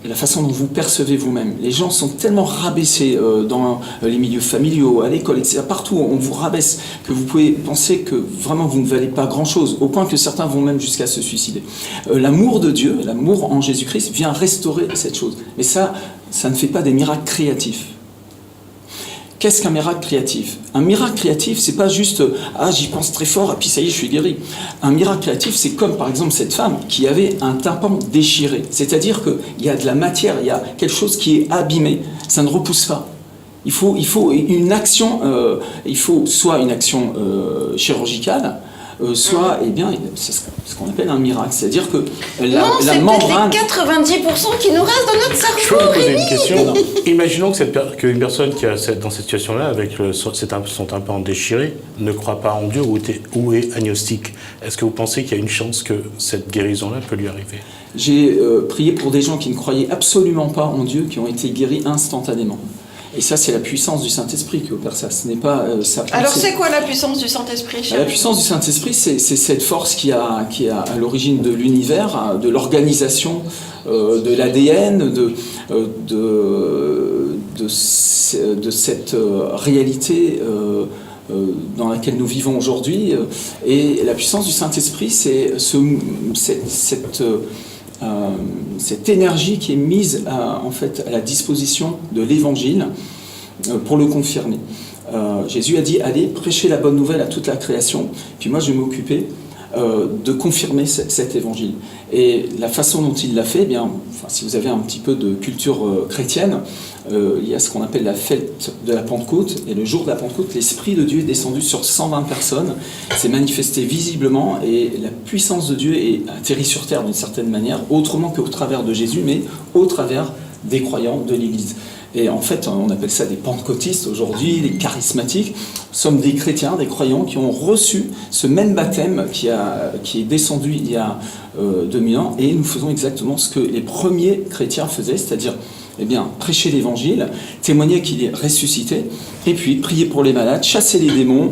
la façon dont vous percevez vous-même. Les gens sont tellement rabaissés dans les milieux familiaux, à l'école, etc. Partout, on vous rabaisse que vous pouvez penser que vraiment vous ne valez pas grand-chose, au point que certains vont même jusqu'à se suicider. L'amour de Dieu, l'amour en Jésus-Christ vient restaurer cette chose. Mais ça ne fait pas des miracles créatifs. Qu'est-ce qu'un miracle créatif? Un miracle créatif, c'est pas juste « Ah, j'y pense très fort, et puis ça y est, je suis guéri ». Un miracle créatif, c'est comme par exemple cette femme qui avait un tympan déchiré. C'est-à-dire qu'il y a de la matière, il y a quelque chose qui est abîmé. Ça ne repousse pas. Il faut une action, il faut soit une action chirurgicale, soit, c'est ce qu'on appelle un miracle. C'est-à-dire que la membrane... c'est peut-être les 90% qui nous restent dans notre cerveau. Je peux vous poser une question. Imaginons qu'une personne qui est dans cette situation-là, avec son tympan déchiré, ne croit pas en Dieu ou est agnostique. Est-ce que vous pensez qu'il y a une chance que cette guérison-là peut lui arriver? J'ai prié pour des gens qui ne croyaient absolument pas en Dieu, qui ont été guéris instantanément. Et ça, c'est la puissance du Saint-Esprit qui opère ça. Ce n'est pas sa pensée. Alors, c'est quoi la puissance du Saint-Esprit? La puissance du Saint-Esprit, c'est cette force qui est à l'origine de l'univers, de l'organisation, de l'ADN, de cette réalité dans laquelle nous vivons aujourd'hui. Et la puissance du Saint-Esprit, c'est cette énergie qui est mise à la disposition de l'Évangile pour le confirmer. Jésus a dit « Allez, prêchez la bonne nouvelle à toute la création ». Puis moi, je vais m'occuper de confirmer cet Évangile. Et la façon dont il l'a fait, si vous avez un petit peu de culture chrétienne, il y a ce qu'on appelle la fête de la Pentecôte. Et le jour de la Pentecôte, l'Esprit de Dieu est descendu sur 120 personnes, s'est manifesté visiblement, et la puissance de Dieu est atterrie sur terre d'une certaine manière, autrement qu'au travers de Jésus, mais au travers des croyants de l'Église. Et en fait, on appelle ça des pentecôtistes aujourd'hui, des charismatiques. Nous sommes des chrétiens, des croyants qui ont reçu ce même baptême qui est descendu il y a 2000 ans, et nous faisons exactement ce que les premiers chrétiens faisaient, c'est-à-dire Eh bien, prêcher l'évangile, témoigner qu'il est ressuscité, et puis prier pour les malades, chasser les démons,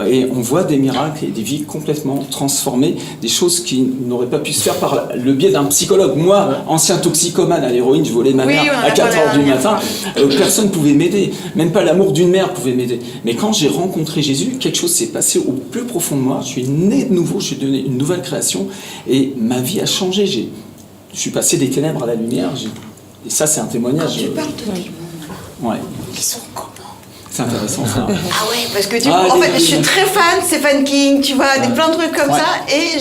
et on voit des miracles et des vies complètement transformées, des choses qui n'auraient pas pu se faire par le biais d'un psychologue. Moi, ancien toxicomane à l'héroïne, je volais ma mère à 4h du matin, personne ne pouvait m'aider, même pas l'amour d'une mère pouvait m'aider. Mais quand j'ai rencontré Jésus, quelque chose s'est passé au plus profond de moi, je suis né de nouveau, je suis devenu une nouvelle création, et ma vie a changé. Je suis passé des ténèbres à la lumière, et ça c'est un témoignage. Quand tu parles de démons, ouais. ils sont comment? C'est intéressant ça. Ah ouais, parce que du coup, en fait, je suis très fan de Stephen King, tu vois, des plein de trucs comme ça, et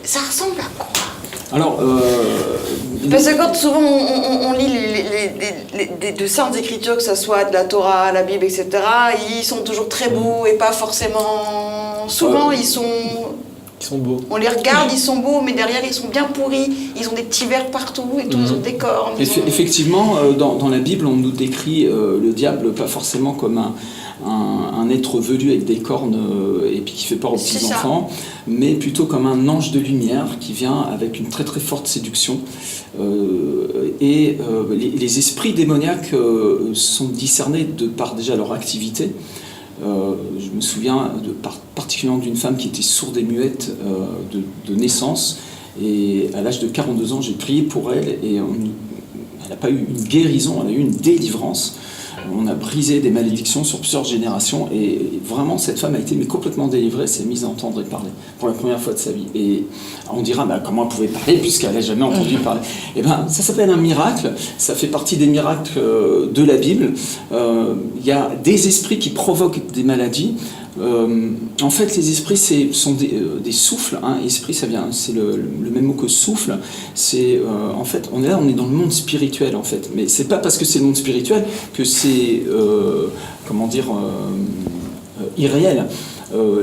ça ressemble à quoi? Alors, parce que quand souvent on lit de saintes écritures, que ce soit de la Torah, la Bible, etc., ils sont toujours très beaux et pas forcément... Souvent, ils sont beaux. On les regarde, ils sont beaux, mais derrière, ils sont bien pourris. Ils ont des petits vers partout et tout, ils ont des cornes. Effectivement, dans la Bible, on nous décrit le diable pas forcément comme un être velu avec des cornes et puis qui fait peur aux petits-enfants, mais plutôt comme un ange de lumière qui vient avec une très très forte séduction. Les esprits démoniaques sont discernés de par déjà leur activité. Je me souviens particulièrement d'une femme qui était sourde et muette de naissance, et à l'âge de 42 ans, j'ai prié pour elle, et elle n'a pas eu une guérison, elle a eu une délivrance. On a brisé des malédictions sur plusieurs générations, et vraiment cette femme a été complètement délivrée, s'est mise à entendre et parler pour la première fois de sa vie. Et on dira comment elle pouvait parler puisqu'elle n'a jamais entendu parler. Et ben ça s'appelle un miracle, ça fait partie des miracles de la Bible. Il y a des esprits qui provoquent des maladies. En fait, les esprits sont des souffles. Esprit, ça vient, c'est le même mot que souffle. C'est en fait, on est dans le monde spirituel en fait. Mais c'est pas parce que c'est le monde spirituel que c'est irréel.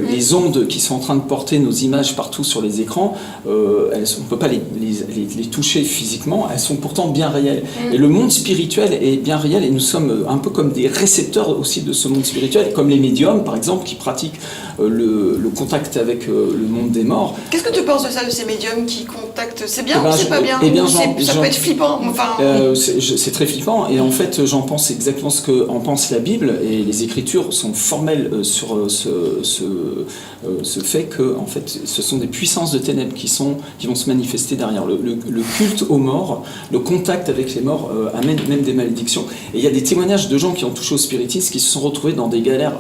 Les ondes qui sont en train de porter nos images partout sur les écrans, on ne peut pas les toucher physiquement, elles sont pourtant bien réelles. Et le monde spirituel est bien réel, et nous sommes un peu comme des récepteurs aussi de ce monde spirituel, comme les médiums par exemple, qui pratiquent le contact avec le monde des morts. Qu'est-ce que tu penses de ça, de ces médiums qui contactent? C'est bien ou c'est pas bien? Ça peut être flippant. C'est très flippant, et en fait j'en pense exactement ce qu'en pense la Bible, et les Écritures sont formelles sur ce fait que en fait, ce sont des puissances de ténèbres qui vont se manifester derrière. Le culte aux morts, le contact avec les morts amène même des malédictions. Et il y a des témoignages de gens qui ont touché au spiritisme qui se sont retrouvés dans des galères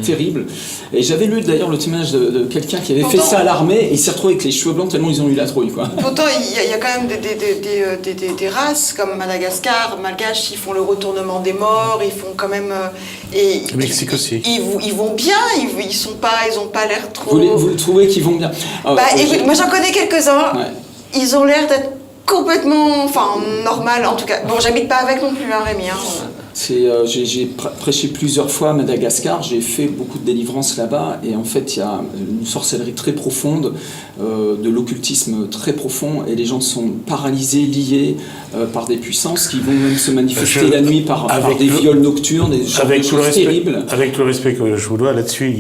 terribles. Et j'avais lu d'ailleurs le témoignage de quelqu'un qui avait fait ça à l'armée, et il s'est retrouvé avec les cheveux blancs tellement ils ont eu la trouille, quoi. Pourtant, il y a quand même des races comme Madagascar, Malgaches, ils font le retournement des morts, ils font quand même... Le Mexique aussi. Ils vont bien, ils ont pas l'air trop... Vous trouvez qu'ils vont bien? Écoute, moi j'en connais quelques-uns, ils ont l'air d'être complètement, normal en tout cas. Bon, j'habite pas avec non plus, Rémi. J'ai prêché plusieurs fois à Madagascar, j'ai fait beaucoup de délivrances là-bas, et en fait il y a une sorcellerie très profonde, de l'occultisme très profond, et les gens sont paralysés, liés par des puissances qui vont même se manifester la nuit par des viols nocturnes, des choses terribles. Avec le respect que je vous dois là-dessus,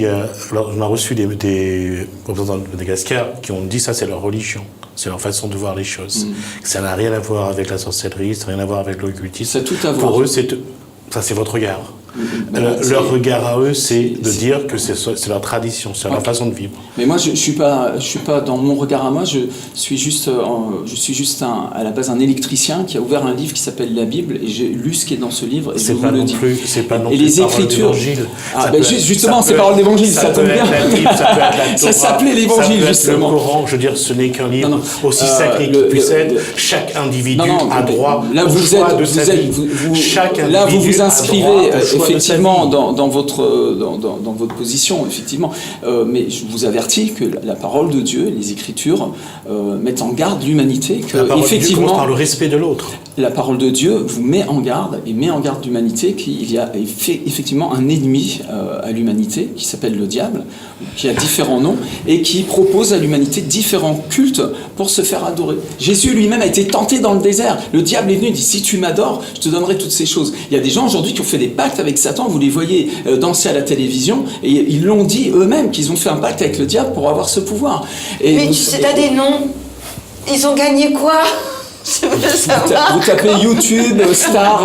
on a reçu des représentants de Madagascar qui ont dit ça, c'est leur religion. C'est leur façon de voir les choses. Ça n'a rien à voir avec la sorcellerie, ça n'a rien à voir avec l'occultisme. Ça a tout à voir. Pour eux, c'est votre regard. Leur regard à eux, c'est de dire que c'est leur tradition, c'est leur façon de vivre. Mais moi, je suis pas dans mon regard à moi. Je suis juste à la base un électricien qui a ouvert un livre qui s'appelle la Bible, et j'ai lu ce qui est dans ce livre. Et c'est pas non plus, c'est pas non plus. Et les Écritures. Justement, c'est parole d'évangile. Ça tombe bien. Ça s'appelait l'évangile justement. Le Coran, je veux dire, ce n'est qu'un livre aussi sacré qu'il puisse être. Chaque individu a droit au choix de sa vie. Là, vous vous inscrivez effectivement dans votre position, effectivement. Mais je vous avertis que la parole de Dieu, les Écritures, mettent en garde l'humanité. Que, la parole effectivement, de Dieu commence par le respect de l'autre. La parole de Dieu vous met en garde, et met en garde l'humanité qu'il y a effectivement un ennemi à l'humanité qui s'appelle le diable, qui a différents noms, et qui propose à l'humanité différents cultes pour se faire adorer. Jésus lui-même a été tenté dans le désert. Le diable est venu et dit: si tu m'adores, je te donnerai toutes ces choses. Il y a des gens aujourd'hui qui ont fait des pactes avec Satan, vous les voyez danser à la télévision, et ils l'ont dit eux-mêmes qu'ils ont fait un pacte avec le diable pour avoir ce pouvoir. Mais tu sais, t'as des noms, ils ont gagné quoi? Je veux savoir. Vous tapez YouTube, Star,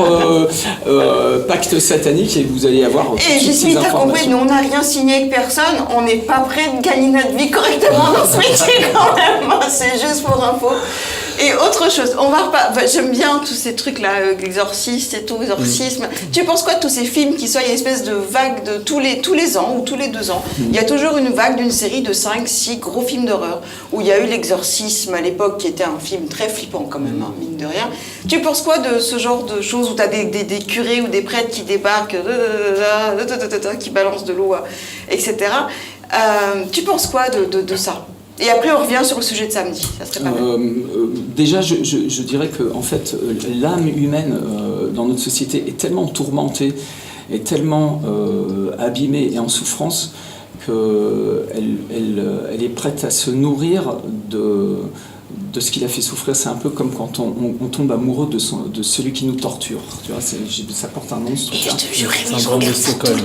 Pacte satanique et vous allez avoir Et toutes Jessie, ces t'as compris, informations. nous on n'a rien signé avec personne, on n'est pas prêt de gagner notre vie correctement dans ce métier quand même, c'est juste pour info. Et autre chose, on va j'aime bien tous ces trucs-là, l'exorciste et tout, exorcisme. Tu penses quoi de tous ces films qui soient une espèce de vague de tous les ans ou tous les 2 ans? Il y a toujours une vague d'une série de 5-6 gros films d'horreur, où il y a eu l'exorcisme à l'époque qui était un film très flippant quand même, hein, mine de rien. Tu penses quoi de ce genre de choses où tu as des curés ou des prêtres qui débarquent, qui balancent de l'eau, etc. Tu penses quoi de ça? Et après, on revient sur le sujet de samedi. Ça serait pas mal. Déjà, je dirais que en fait, l'âme humaine dans notre société est tellement tourmentée, est tellement abîmée et en souffrance qu'elle est prête à se nourrir de ce qu'il a fait souffrir. C'est un peu comme quand on tombe amoureux de celui qui nous torture. Tu vois, ça porte un nom, ce truc-là. Je te jure, C'est un drame de Stockholm.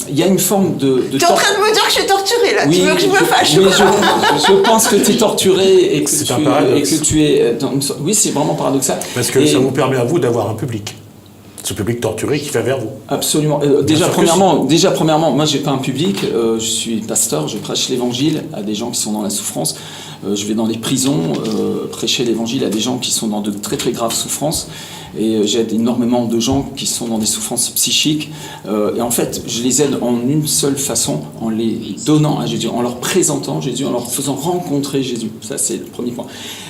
Il y a une forme de T'es en train de me dire que je suis torturée là, Oui, tu veux que je me fâche? oui, je pense que tu es torturé et que C'est un paradoxe. tu es dans une sorte... Oui, c'est vraiment paradoxal. Parce que ça vous permet à vous d'avoir un public. Ce public torturé qui va vers vous. Absolument. Déjà, sûr que premièrement, moi, j'ai pas un public. Je suis pasteur, je prêche l'évangile à des gens qui sont dans la souffrance. Je vais dans les prisons prêcher l'évangile à des gens qui sont dans de très très graves souffrances. Et j'aide énormément de gens qui sont dans des souffrances psychiques. Et en fait, je les aide en une seule façon, en les donnant à Jésus, en leur présentant Jésus, en leur faisant rencontrer Jésus. Ça, c'est le premier point.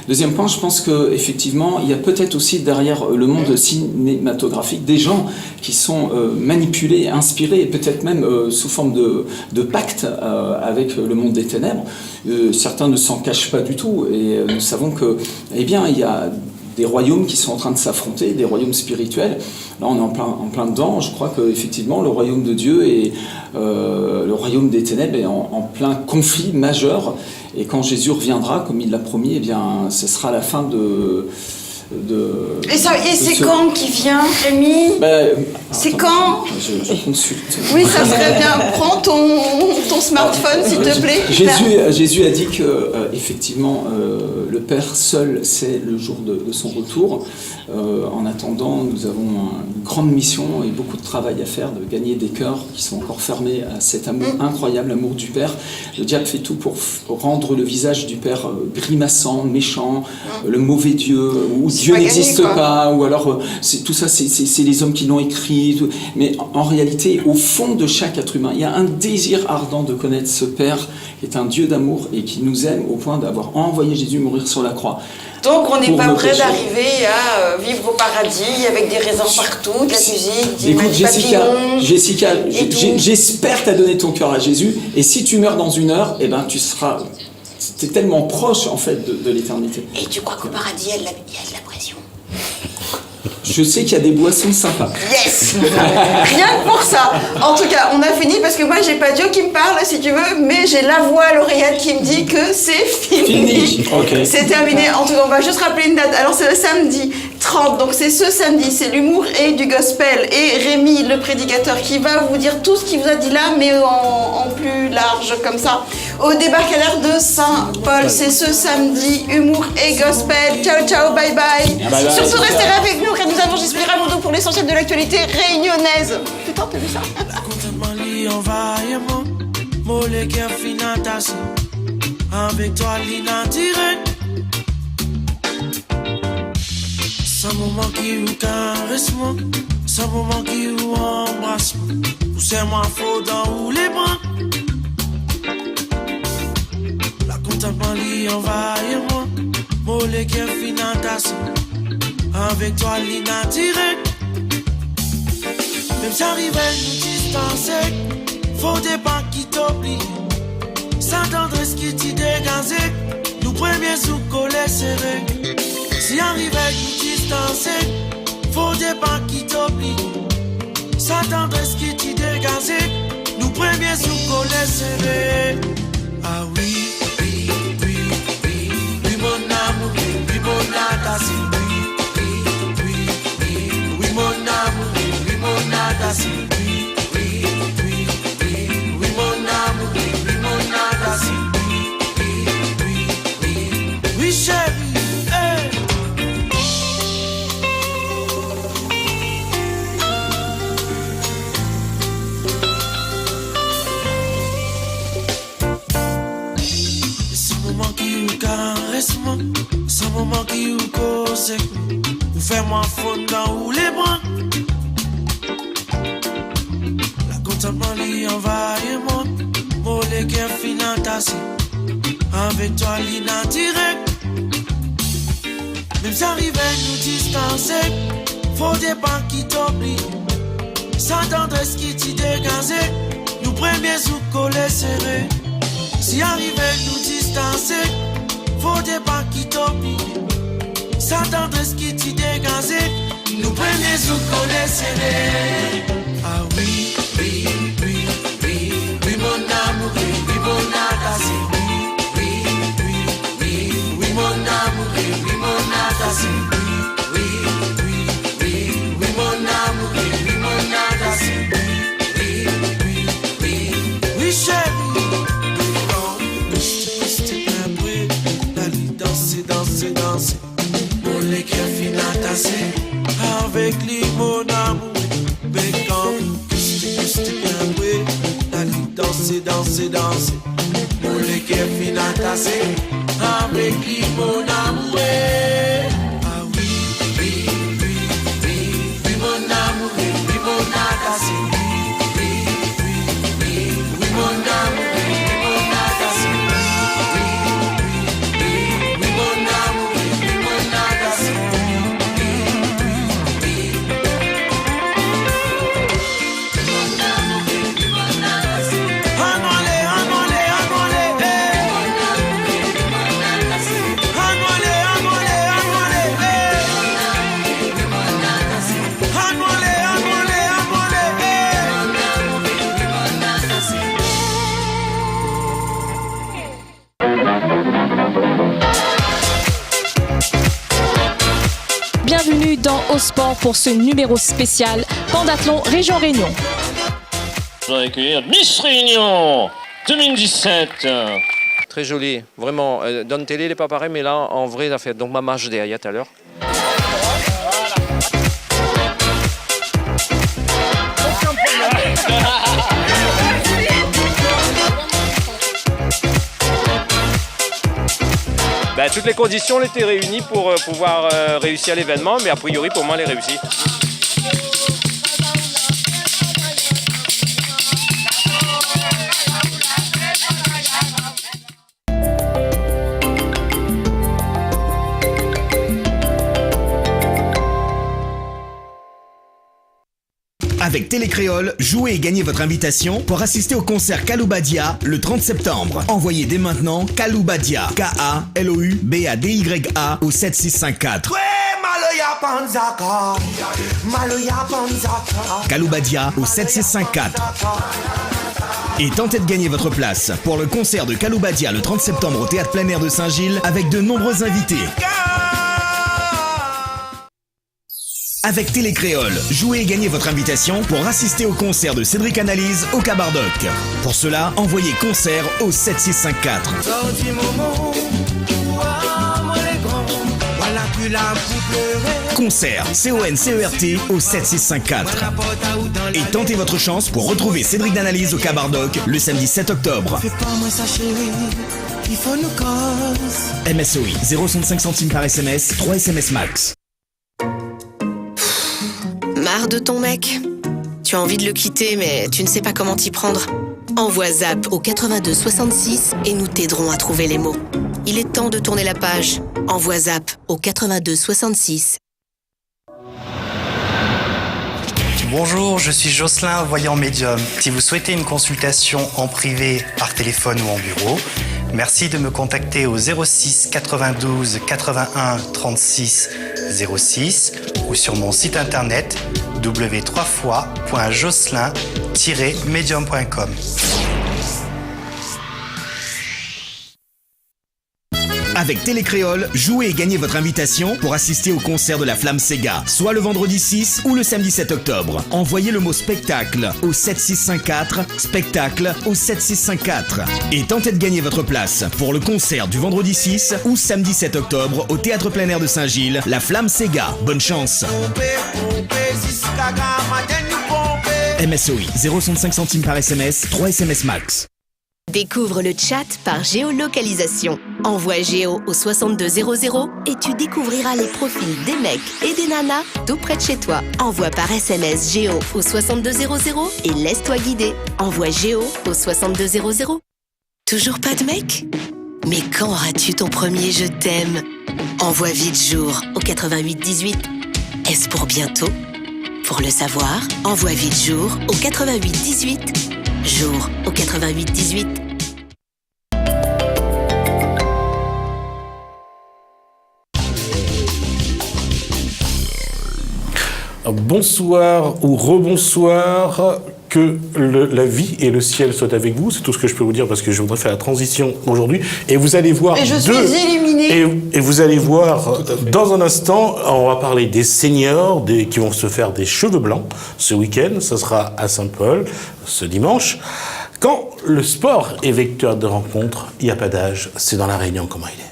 Deuxième point, je pense qu'effectivement, il y a peut-être aussi derrière le monde cinématographique des gens qui sont manipulés, inspirés, et peut-être même sous forme de pacte avec le monde des ténèbres. Certains ne s'en cachent pas du tout. Et nous savons que, eh bien, il y a des royaumes qui sont en train de s'affronter, des royaumes spirituels. Là, on est en plein dedans. Je crois qu'effectivement, le royaume de Dieu et le royaume des ténèbres est en plein conflit majeur. Et quand Jésus reviendra, comme il l'a promis, eh bien, ce sera la fin Et c'est quand qui vient, Rémi? C'est quand? Je consulte. Oui, ça serait bien. Prends ton smartphone, s'il te plaît. Jésus a dit que effectivement, le Père seul sait le jour de son retour. En attendant, nous avons une grande mission et beaucoup de travail à faire, de gagner des cœurs qui sont encore fermés à cet amour incroyable, l'amour du Père. Le diable fait tout pour rendre le visage du Père grimaçant, méchant, le mauvais Dieu, ou Dieu n'existe pas, ou alors tout ça, c'est les hommes qui l'ont écrit. Mais en réalité, au fond de chaque être humain, il y a un désir ardent de connaître ce Père qui est un Dieu d'amour et qui nous aime au point d'avoir envoyé Jésus mourir sur la croix. Donc on n'est Pour pas nos prêt péchés. d'arriver à vivre au paradis avec des raisins partout, de la musique, des Écoute, Jessica, et tout. j'espère t'as donné ton cœur à Jésus. Et si tu meurs dans 1 heure, eh ben t'es tellement proche en fait de l'éternité. Et tu crois qu'au paradis, il y a de la pression? Je sais qu'il y a des boissons sympas. Yes. Rien que pour ça. En tout cas, on a fini parce que moi, j'ai pas Dieu qui me parle, si tu veux, mais j'ai la voix à l'oreillette qui me dit que c'est fini. Ok. C'est terminé. En tout cas, on va juste rappeler une date. Alors, c'est le samedi 30. Donc, c'est ce samedi. C'est l'humour et du gospel. Et Rémi, le prédicateur, qui va vous dire tout ce qu'il vous a dit là, mais en plus large, comme ça. Au débarcadère de Saint-Paul. C'est ce samedi. Humour et gospel. Ciao, ciao, bye bye. bye. Surtout, restez là avec nous, car nous avons Gisèle Ramondo pour l'essentiel de l'actualité réunionnaise. Putain, t'as vu ça? Avec toi, l'inatiré. Sans moment qui vous caresse-moi, sans moment qui vous embrasse-moi. Poussez-moi faux dans ou les bras. La contemplation lit envahir-moi, mollet qui est financier. Avec toi, l'inatiré. Même si arrivait nous distancer, faut des pas qui t'oublient. Sans tendresse qui t'y dégazé, nous premiers sous collet serré. Si arrivait nous distancer, faut des pas qui t'oublient. Sans tendresse qui t'y dégazé, nous premiers sous collet serré. Ah oui, oui, oui, oui, oui mon amour, oui mon atassi, oui, oui, oui, oui, oui mon amour, oui mon atassi, oui, oui, oui, oui, oui mon amour, oui mon atassi, oui, oui, oui, oui, caressement, sans moment qui vous cause. Vous faites moi fondre dans ou les bras. La contentement lui envahit mon mot les guerres finantassées. Avec toi l'ina direct. Même si arrivait nous distancer, faut des pas qui t'oublient. Sans tendresse qui t'y dégazait, nous premiers sous collés serrés. Si arrivait nous distancer, faut des pas qui t'oublient. Sans tendresse qui t'y dégazait, nous premiers sous collés serrés. Ah oui, oui, oui, oui, oui mon amour, oui mon agassé. Oui mon amour, oui mon agassé. Oui, oui, oui, oui mon amour, oui mon agassé. Oui, oui, oui, oui chérie. Non, je un bruit, d'aller danser, danser, danser. Mon les cœurs financés avec lui mon amour. Bécon, je un bruit, d'aller danser, danser, danser. Mon les cœurs financés avec lui mon amour. Ah oui, oui, oui, oui, oui mon amour, oui mon agassé. Oui, oui, oui, oui mon amour, oui mon agassé. Oui, oui, oui, oui mon amour, oui mon agassé. Oui, oui, oui. Mon amour, oui mon agassé. Anoualé, anoualé, anoualé. Bienvenue dans Au Sport pour ce numéro spécial Pendathlon Région Réunion. Je vais accueillir Miss Réunion 2017. Très joli, vraiment. Dans la télé, il n'est pas pareil, mais là, en vrai, il a fait donc ma marche derrière tout à l'heure. Ben, toutes les conditions étaient réunies pour pouvoir réussir l'événement, mais a priori, pour moi, elle est réussie. Avec Télécréole, jouez et gagnez votre invitation pour assister au concert Kaloubadia le 30 septembre. Envoyez dès maintenant Kaloubadia, K-A-L-O-U-B-A-D-Y-A au 7654. Kaloubadia au 7654. Et tentez de gagner votre place pour le concert de Kaloubadia le 30 septembre au Théâtre Plein Air de Saint-Gilles avec de nombreux invités. Avec Télécréole, jouez et gagnez votre invitation pour assister au concert de Cédric Analyse au Cabardoc. Pour cela, envoyez concert au 7654. Concert, C-O-N-C-E-R-T au 7654. Et tentez votre chance pour retrouver Cédric d'Analyse au Cabardoc le samedi 7 octobre. MSOI, 0,65 centimes par SMS, 3 SMS max. Marre de ton mec? Tu as envie de le quitter, mais tu ne sais pas comment t'y prendre. Envoie Zap au 82 66 et nous t'aiderons à trouver les mots. Il est temps de tourner la page. Envoie Zap au 82 66. Bonjour, je suis Jocelyn, voyant médium. Si vous souhaitez une consultation en privé, par téléphone ou en bureau, merci de me contacter au 06 92 81 36 06 ou sur mon site internet w3fois.jocelyn-medium.com. Avec Télécréole, jouez et gagnez votre invitation pour assister au concert de la Flamme Sega, soit le vendredi 6 ou le samedi 7 octobre. Envoyez le mot spectacle au 7654, spectacle au 7654. Et tentez de gagner votre place pour le concert du vendredi 6 ou samedi 7 octobre au Théâtre Plein Air de Saint-Gilles, la Flamme Sega. Bonne chance. MSOI, 0,65 centimes par SMS, 3 SMS max. Découvre le chat par géolocalisation. Envoie Géo au 6200 et tu découvriras les profils des mecs et des nanas tout près de chez toi. Envoie par SMS Géo au 6200 et laisse-toi guider. Envoie Géo au 6200. Toujours pas de mec? Mais quand auras-tu ton premier je t'aime? Envoie vite jour au 88 18. Est-ce pour bientôt? Pour le savoir, envoie vite jour au 88 18. Jour au 88 18. Bonsoir ou rebonsoir, que la vie et le ciel soient avec vous, c'est tout ce que je peux vous dire parce que je voudrais faire la transition aujourd'hui et vous allez voir Et je suis éliminée. et vous allez voir dans un instant, on va parler des seniors qui vont se faire des cheveux blancs ce week-end, ça sera à Saint-Paul ce dimanche. Quand le sport est vecteur de rencontre, il n'y a pas d'âge, c'est dans la Réunion comment il est.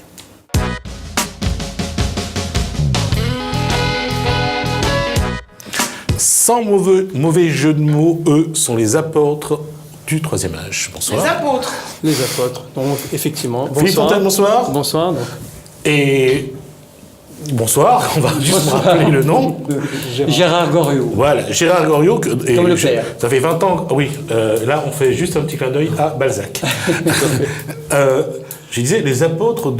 Sans mauvais jeu de mots, eux sont les apôtres du troisième âge. Bonsoir. Les apôtres. Les apôtres, donc effectivement. Philippe Fontaine, bonsoir. Bonsoir. Donc. Et bonsoir, on va juste me rappeler le nom. Gérard Goriot. Voilà, Gérard Goriot. Comme le père. Ça fait 20 ans, oui, là on fait juste un petit clin d'œil à Balzac. Je disais, les apôtres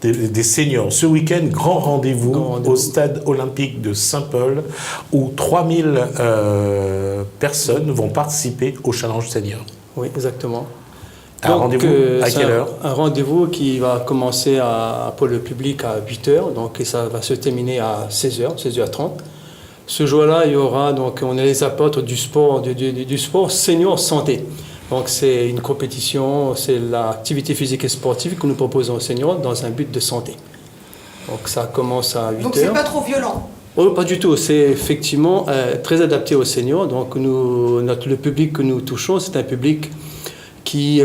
des seniors. Ce week-end, grand rendez-vous au stade olympique de Saint-Paul où 3000 personnes vont participer au challenge senior. Oui, exactement. Un rendez-vous à quelle heure? Un rendez-vous qui va commencer pour le public à 8h, donc, et ça va se terminer à 16h, 16h30. Ce jour-là, il y aura, donc, on est les apôtres du sport, du sport senior santé. Donc c'est une compétition, c'est l'activité physique et sportive que nous proposons aux seniors dans un but de santé. Donc ça commence à 8h. Donc c'est pas trop violent? Oh, pas du tout, c'est effectivement très adapté aux seniors. Donc le public que nous touchons, c'est un public qui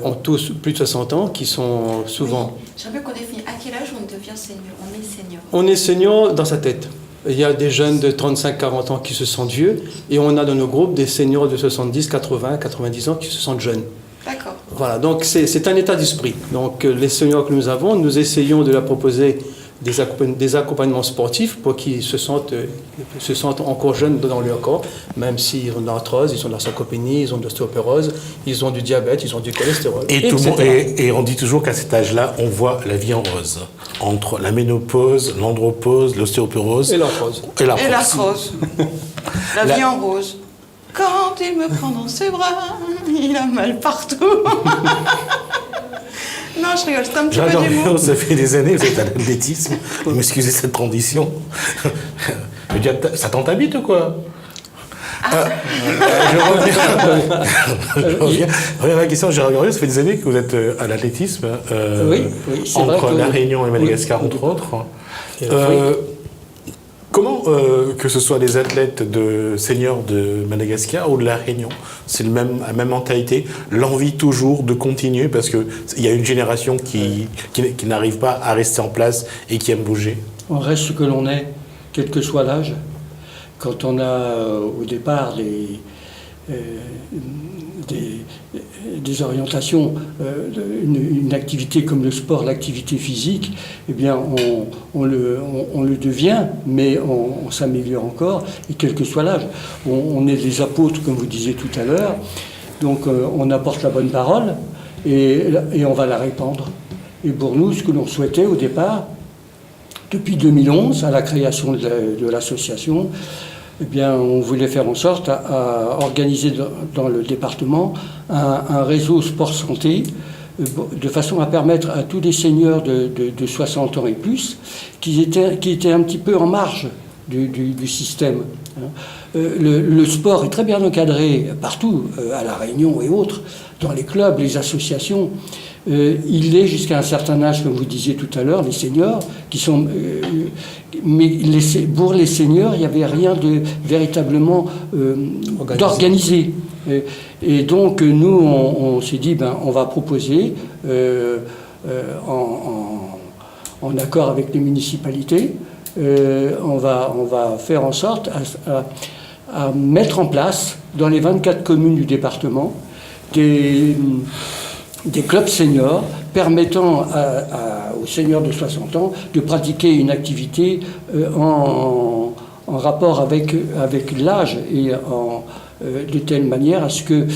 ont tous plus de 60 ans, qui sont souvent... Oui. J'aimerais qu'on définisse à quel âge on devient senior, on est senior. On est senior dans sa tête. Il y a des jeunes de 35-40 ans qui se sentent vieux et on a dans nos groupes des seniors de 70, 80, 90 ans qui se sentent jeunes. D'accord. Voilà, donc c'est un état d'esprit. Donc les seniors que nous avons, nous essayons de leur proposer des accompagnements sportifs pour qu'ils se sentent encore jeunes dans leur corps, même s'ils ont de l'arthrose, ils ont de la sarcopénie, ils ont de l'ostéoporose, ils ont du diabète, ils ont du cholestérol. Et on dit toujours qu'à cet âge-là, on voit la vie en rose. Entre la ménopause, l'andropause, l'ostéoporose... Et l'arthrose. Et l'arthrose. La vie en rose. Quand il me prend dans ses bras, il a mal partout. Non, je rigole, c'est un petit peu d'humour. Ça fait des années que vous êtes à l'athlétisme. Vous m'excusez cette transition. Je veux dire, ça tente à bite ou quoi? Je reviens à la question, Gérard Goriot, ça fait des années que vous êtes à l'athlétisme, oui, entre La Réunion et Madagascar, entre autres. Comment que ce soit les athlètes de seniors de Madagascar ou de La Réunion, c'est la même mentalité, l'envie toujours de continuer parce qu'il y a une génération qui n'arrive pas à rester en place et qui aime bouger? On reste ce que l'on est, quel que soit l'âge. Quand on a au départ des orientations, une activité comme le sport, l'activité physique, eh bien on le devient, mais on s'améliore encore, et quel que soit l'âge. On est des apôtres, comme vous disiez tout à l'heure, donc on apporte la bonne parole, et on va la répandre. Et pour nous, ce que l'on souhaitait au départ, depuis 2011, à la création de l'association, eh bien, on voulait faire en sorte à organiser dans le département un réseau sport-santé de façon à permettre à tous les seniors de 60 ans et plus qui étaient un petit peu en marge du système. Le sport est très bien encadré partout, à La Réunion et autres, dans les clubs, les associations. Il est jusqu'à un certain âge, comme vous disiez tout à l'heure, les seniors, qui sont... mais pour les seniors, il n'y avait rien de véritablement d'organisé. Et donc, nous, on s'est dit, on va proposer, en accord avec les municipalités, on va faire en sorte à mettre en place, dans les 24 communes du département, des clubs seniors permettant aux seniors de 60 ans de pratiquer une activité en rapport avec l'âge et de telle manière à ce que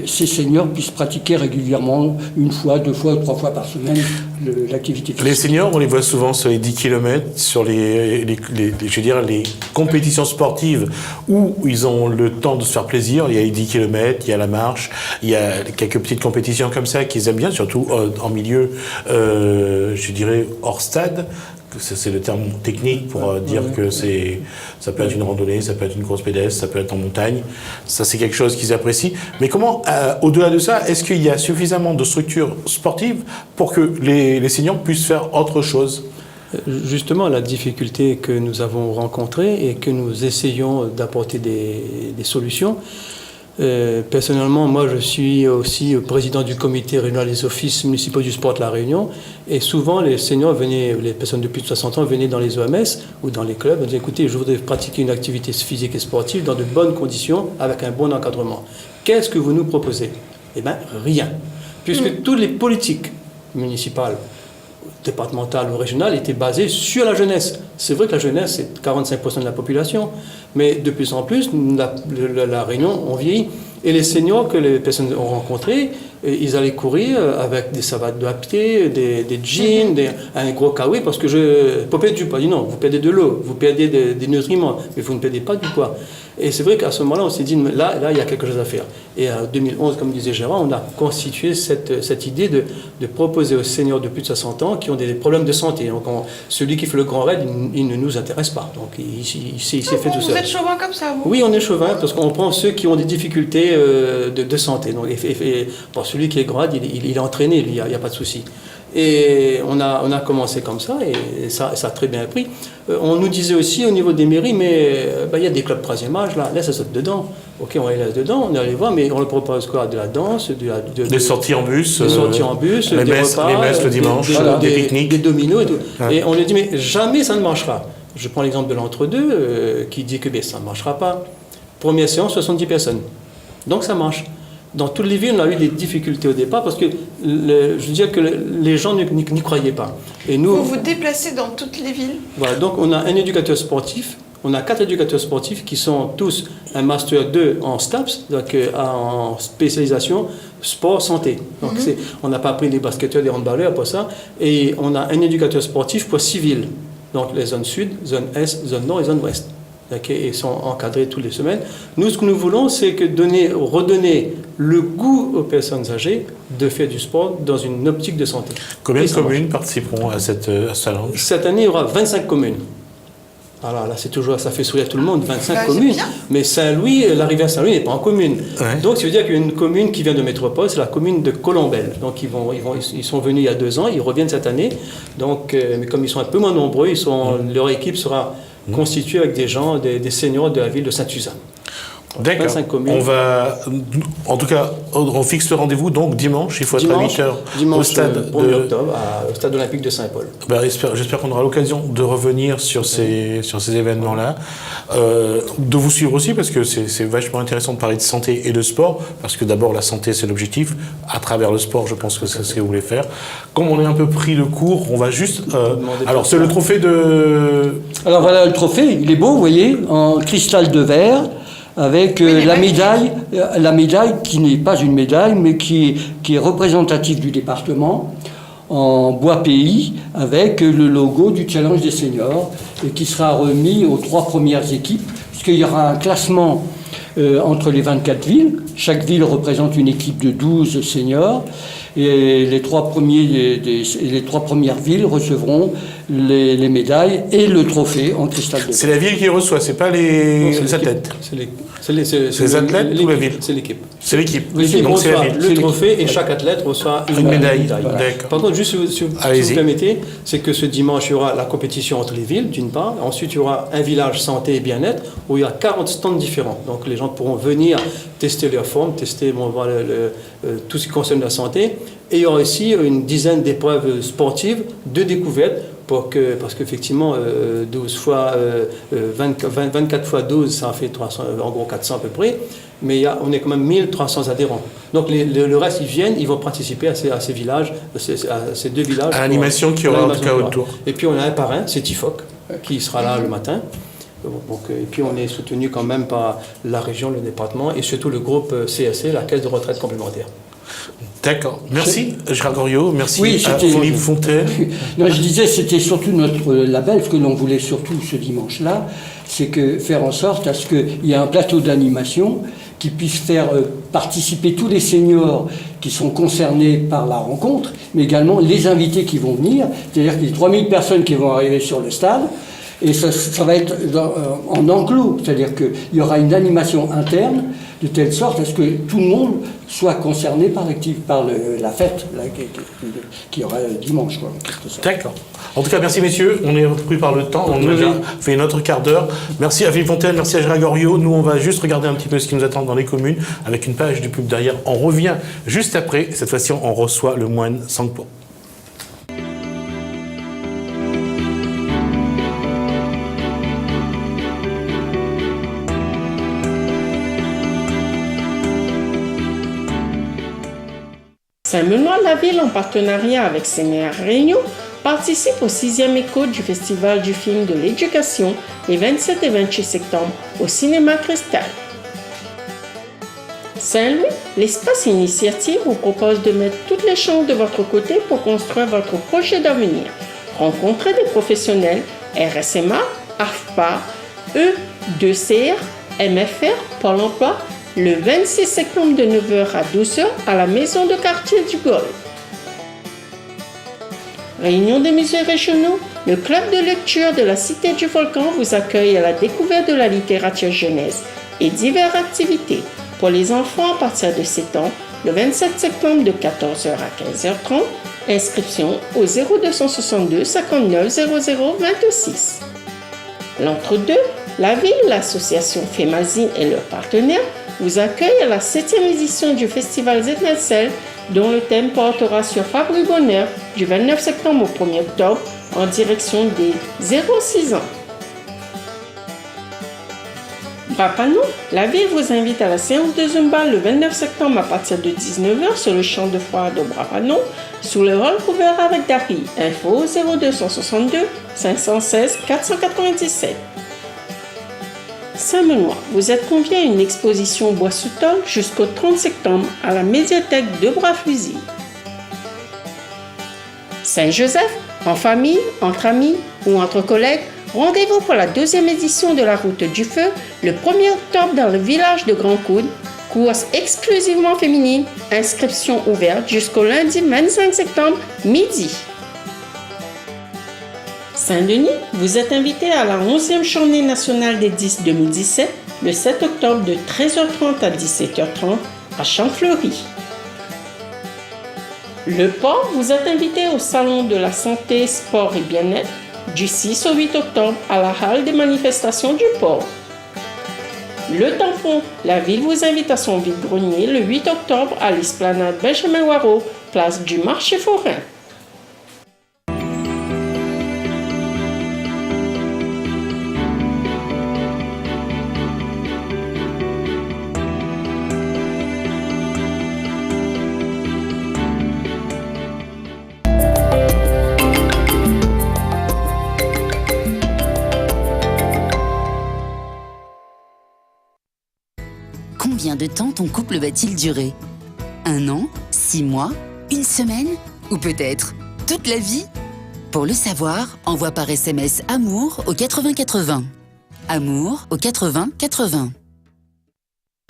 ces seniors puissent pratiquer régulièrement, une fois, 2 fois, 3 fois par semaine, l'activité physique. Les seniors, on les voit souvent sur les 10 km, sur les compétitions sportives où ils ont le temps de se faire plaisir. Il y a les 10 km, il y a la marche, il y a quelques petites compétitions comme ça qu'ils aiment bien, surtout en milieu, je dirais, hors stade. C'est le terme technique pour dire que ça peut être une randonnée, ça peut être une course pédestre, ça peut être en montagne. Ça, c'est quelque chose qu'ils apprécient. Mais comment, au-delà de ça, est-ce qu'il y a suffisamment de structures sportives pour que les seniors puissent faire autre chose ? Justement, la difficulté que nous avons rencontrée et que nous essayons d'apporter des solutions. Personnellement, moi je suis aussi président du comité régional des offices municipaux du sport de La Réunion, et souvent les seniors venaient, les personnes de plus de 60 ans venaient dans les OMS ou dans les clubs et disaient écoutez, je voudrais pratiquer une activité physique et sportive dans de bonnes conditions avec un bon encadrement. Qu'est-ce que vous nous proposez ? Eh bien, rien. Puisque toutes les politiques municipales, départementales ou régionales étaient basées sur la jeunesse. C'est vrai que la jeunesse, c'est 45% de la population, mais de plus en plus, la Réunion, on vieillit. Et les seniors que les personnes ont rencontrés, ils allaient courir avec des savates de pied, des jeans, un gros kawaii, parce que pour perdre du poids, non, vous perdez de l'eau, vous perdez des nutriments, mais vous ne perdez pas du poids. Et c'est vrai qu'à ce moment-là, on s'est dit, là, il y a quelque chose à faire. Et en 2011, comme disait Gérard, on a constitué cette idée de proposer aux seniors de plus de 60 ans qui ont des problèmes de santé. Donc, celui qui fait le grand raid, il ne nous intéresse pas. Donc, il s'est fait tout seul. Vous êtes chauvin comme ça, vous ? Oui, on est chauvin, parce qu'on prend ceux qui ont des difficultés de santé. Donc, pour celui qui est grand raid, il est entraîné, lui, il n'y a pas de souci. Et on a commencé comme ça, et ça a très bien pris. On nous disait aussi au niveau des mairies, mais il y a des clubs 3e âge, là ça saute dedans. Ok, on les laisse dedans, on est allé voir, mais on leur propose quoi ? De la danse, des sorties en bus, des sorties en bus, les des messes le dimanche, des pique-niques, des dominos et tout. Ouais. Et on lui dit, mais jamais ça ne marchera. Je prends l'exemple de l'entre-deux, qui dit que ça ne marchera pas. Première séance, 70 personnes. Donc ça marche. Dans toutes les villes, on a eu des difficultés au départ parce que je veux dire que les gens n'y croyaient pas. Et nous, vous vous déplacez dans toutes les villes ? Voilà, donc on a un éducateur sportif, on a 4 éducateurs sportifs qui sont tous un Master 2 en STAPS, donc en spécialisation sport santé. Donc on n'a pas pris les basketteurs, les handballeurs pour ça. Et on a un éducateur sportif pour 6 villes, donc les zones sud, zone est, zone nord et zone ouest. Okay, ils sont encadrés toutes les semaines. Nous, ce que nous voulons, c'est que redonner le goût aux personnes âgées de faire du sport dans une optique de santé. Combien de communes participeront à cette challenge ? Cette année, il y aura 25 communes. Alors là, c'est toujours, ça fait sourire tout le monde, 25 communes. Mais Saint-Louis, l'arrivée à Saint-Louis n'est pas en commune. Ouais. Donc, ça veut dire qu'une commune qui vient de métropole, c'est la commune de Colombelle. Donc, ils sont venus il y a 2 ans, ils reviennent cette année. Donc, mais comme ils sont un peu moins nombreux, leur équipe sera constituée avec des gens, des seniors de la ville de Sainte-Suzanne. D'accord. On va, en tout cas, on fixe le rendez-vous donc dimanche, il faut être à 8h au stade 1er octobre, au stade olympique de Saint-Paul. J'espère qu'on aura l'occasion de revenir sur ces événements-là, de vous suivre aussi parce que c'est vachement intéressant de parler de santé et de sport, parce que d'abord la santé c'est l'objectif, à travers le sport je pense que c'est ce que vous voulez faire. Comme on est un peu pris de court, on va juste... alors c'est le trophée de... Alors voilà le trophée, il est beau, vous voyez, en cristal de verre, avec la médaille qui n'est pas une médaille, mais qui est représentative du département, en bois pays, avec le logo du Challenge des seniors, et qui sera remis aux 3 premières équipes, puisqu'il y aura un classement entre les 24 villes. Chaque ville représente une équipe de 12 seniors, et les 3 premières villes recevront les médailles et le trophée en cristal de verre. C'est la ville qui reçoit, c'est pas les athlètes. C'est les athlètes ou la ville ? C'est l'équipe. C'est l'équipe. Donc c'est la ville. Le trophée et chaque athlète reçoit une médaille. Voilà. Par contre, juste si vous permettez, c'est que ce dimanche, il y aura la compétition entre les villes, d'une part. Ensuite, il y aura un village santé et bien-être où il y a 40 stands différents. Donc les gens pourront venir tester leur forme, tester tout ce qui concerne la santé. Et il y aura aussi une dizaine d'épreuves sportives de découverte. Parce qu'effectivement, 12 fois, 24 fois 12, ça en fait 300, en gros 400 à peu près. mais on est quand même 1300 adhérents. Donc le reste, ils viennent, ils vont participer à ces villages, à ces 2 villages. À l'animation qui aura en tout cas autour. Et puis on a un parrain, c'est Tifoc, qui sera là le matin. Donc, et puis on est soutenu quand même par la région, le département et surtout le groupe CSC, la Caisse de retraite complémentaire. D'accord. Merci Gérard Goriot, merci à c'était- Philippe Fontaine. Non, je disais, c'était surtout notre label, ce que l'on voulait surtout ce dimanche-là, c'est que faire en sorte à ce qu'il y ait un plateau d'animation qui puisse faire participer tous les seniors qui sont concernés par la rencontre, mais également les invités qui vont venir, c'est-à-dire qu'il y a 3000 personnes qui vont arriver sur le stade, et ça va être en enclos, c'est-à-dire qu'il y aura une animation interne, de telle sorte à ce que tout le monde soit concerné par la fête là, qui aura dimanche. Quoi, en quelque sorte. D'accord. En tout cas, merci messieurs. On est repris par le temps. On a déjà fait notre quart d'heure. Merci à Philippe Fontaine, merci à Gérard Goriot. Nous, on va juste regarder un petit peu ce qui nous attend dans les communes avec une page de pub derrière. On revient juste après. Cette fois-ci, on reçoit le moine Sangpo. Saint-Benoît-la-Ville, en partenariat avec Sénéa Réunion, participe au 6e écho du Festival du film de l'éducation les 27 et 28 septembre au Cinéma Cristal. Saint-Louis, l'espace initiative vous propose de mettre toutes les chances de votre côté pour construire votre projet d'avenir. Rencontrez des professionnels RSMA, AFPA, E2CR, MFR, Pôle emploi, le 26 septembre de 9h à 12h à la maison de quartier du Golfe. Réunion des musées régionaux, le club de lecture de la Cité du Volcan vous accueille à la découverte de la littérature jeunesse et diverses activités pour les enfants à partir de 7 ans, le 27 septembre de 14h à 15h30. Inscription au 0262 59 00 26. L'entre-deux, la ville, l'association Fémazine et leurs partenaires vous accueillent à la 7e édition du Festival Étincelles, dont le thème portera sur Fabri Bonheur du 29 septembre au 1er octobre en direction des 0-6 ans. Brapano, la ville vous invite à la séance de Zumba le 29 septembre à partir de 19h sur le champ de foire de Brapano, sous le hall couvert avec Dari. Info 0262 516 497. Saint-Benoît, vous êtes conviés à une exposition bois sous tôle jusqu'au 30 septembre à la médiathèque de Bras-Fusil. Saint-Joseph, en famille, entre amis ou entre collègues, rendez-vous pour la 2e édition de la Route du Feu le 1er octobre dans le village de Grand Coude. Course exclusivement féminine, inscription ouverte jusqu'au lundi 25 septembre, midi. Saint-Denis, vous êtes invité à la 11e Journée nationale des 10 2017, le 7 octobre de 13h30 à 17h30 à Champfleury. Le Port, vous êtes invité au Salon de la Santé, Sport et Bien-être du 6 au 8 octobre à la Halle des manifestations du Port. Le Tampon, la ville vous invite à son vide-grenier le 8 octobre à l'esplanade Benjamin Waro, place du marché forain. Combien de temps ton couple va-t-il durer? 1 an? 6 mois? 1 semaine? Ou peut-être toute la vie? Pour le savoir, envoie par SMS Amour au 80 80. Amour au 80 80.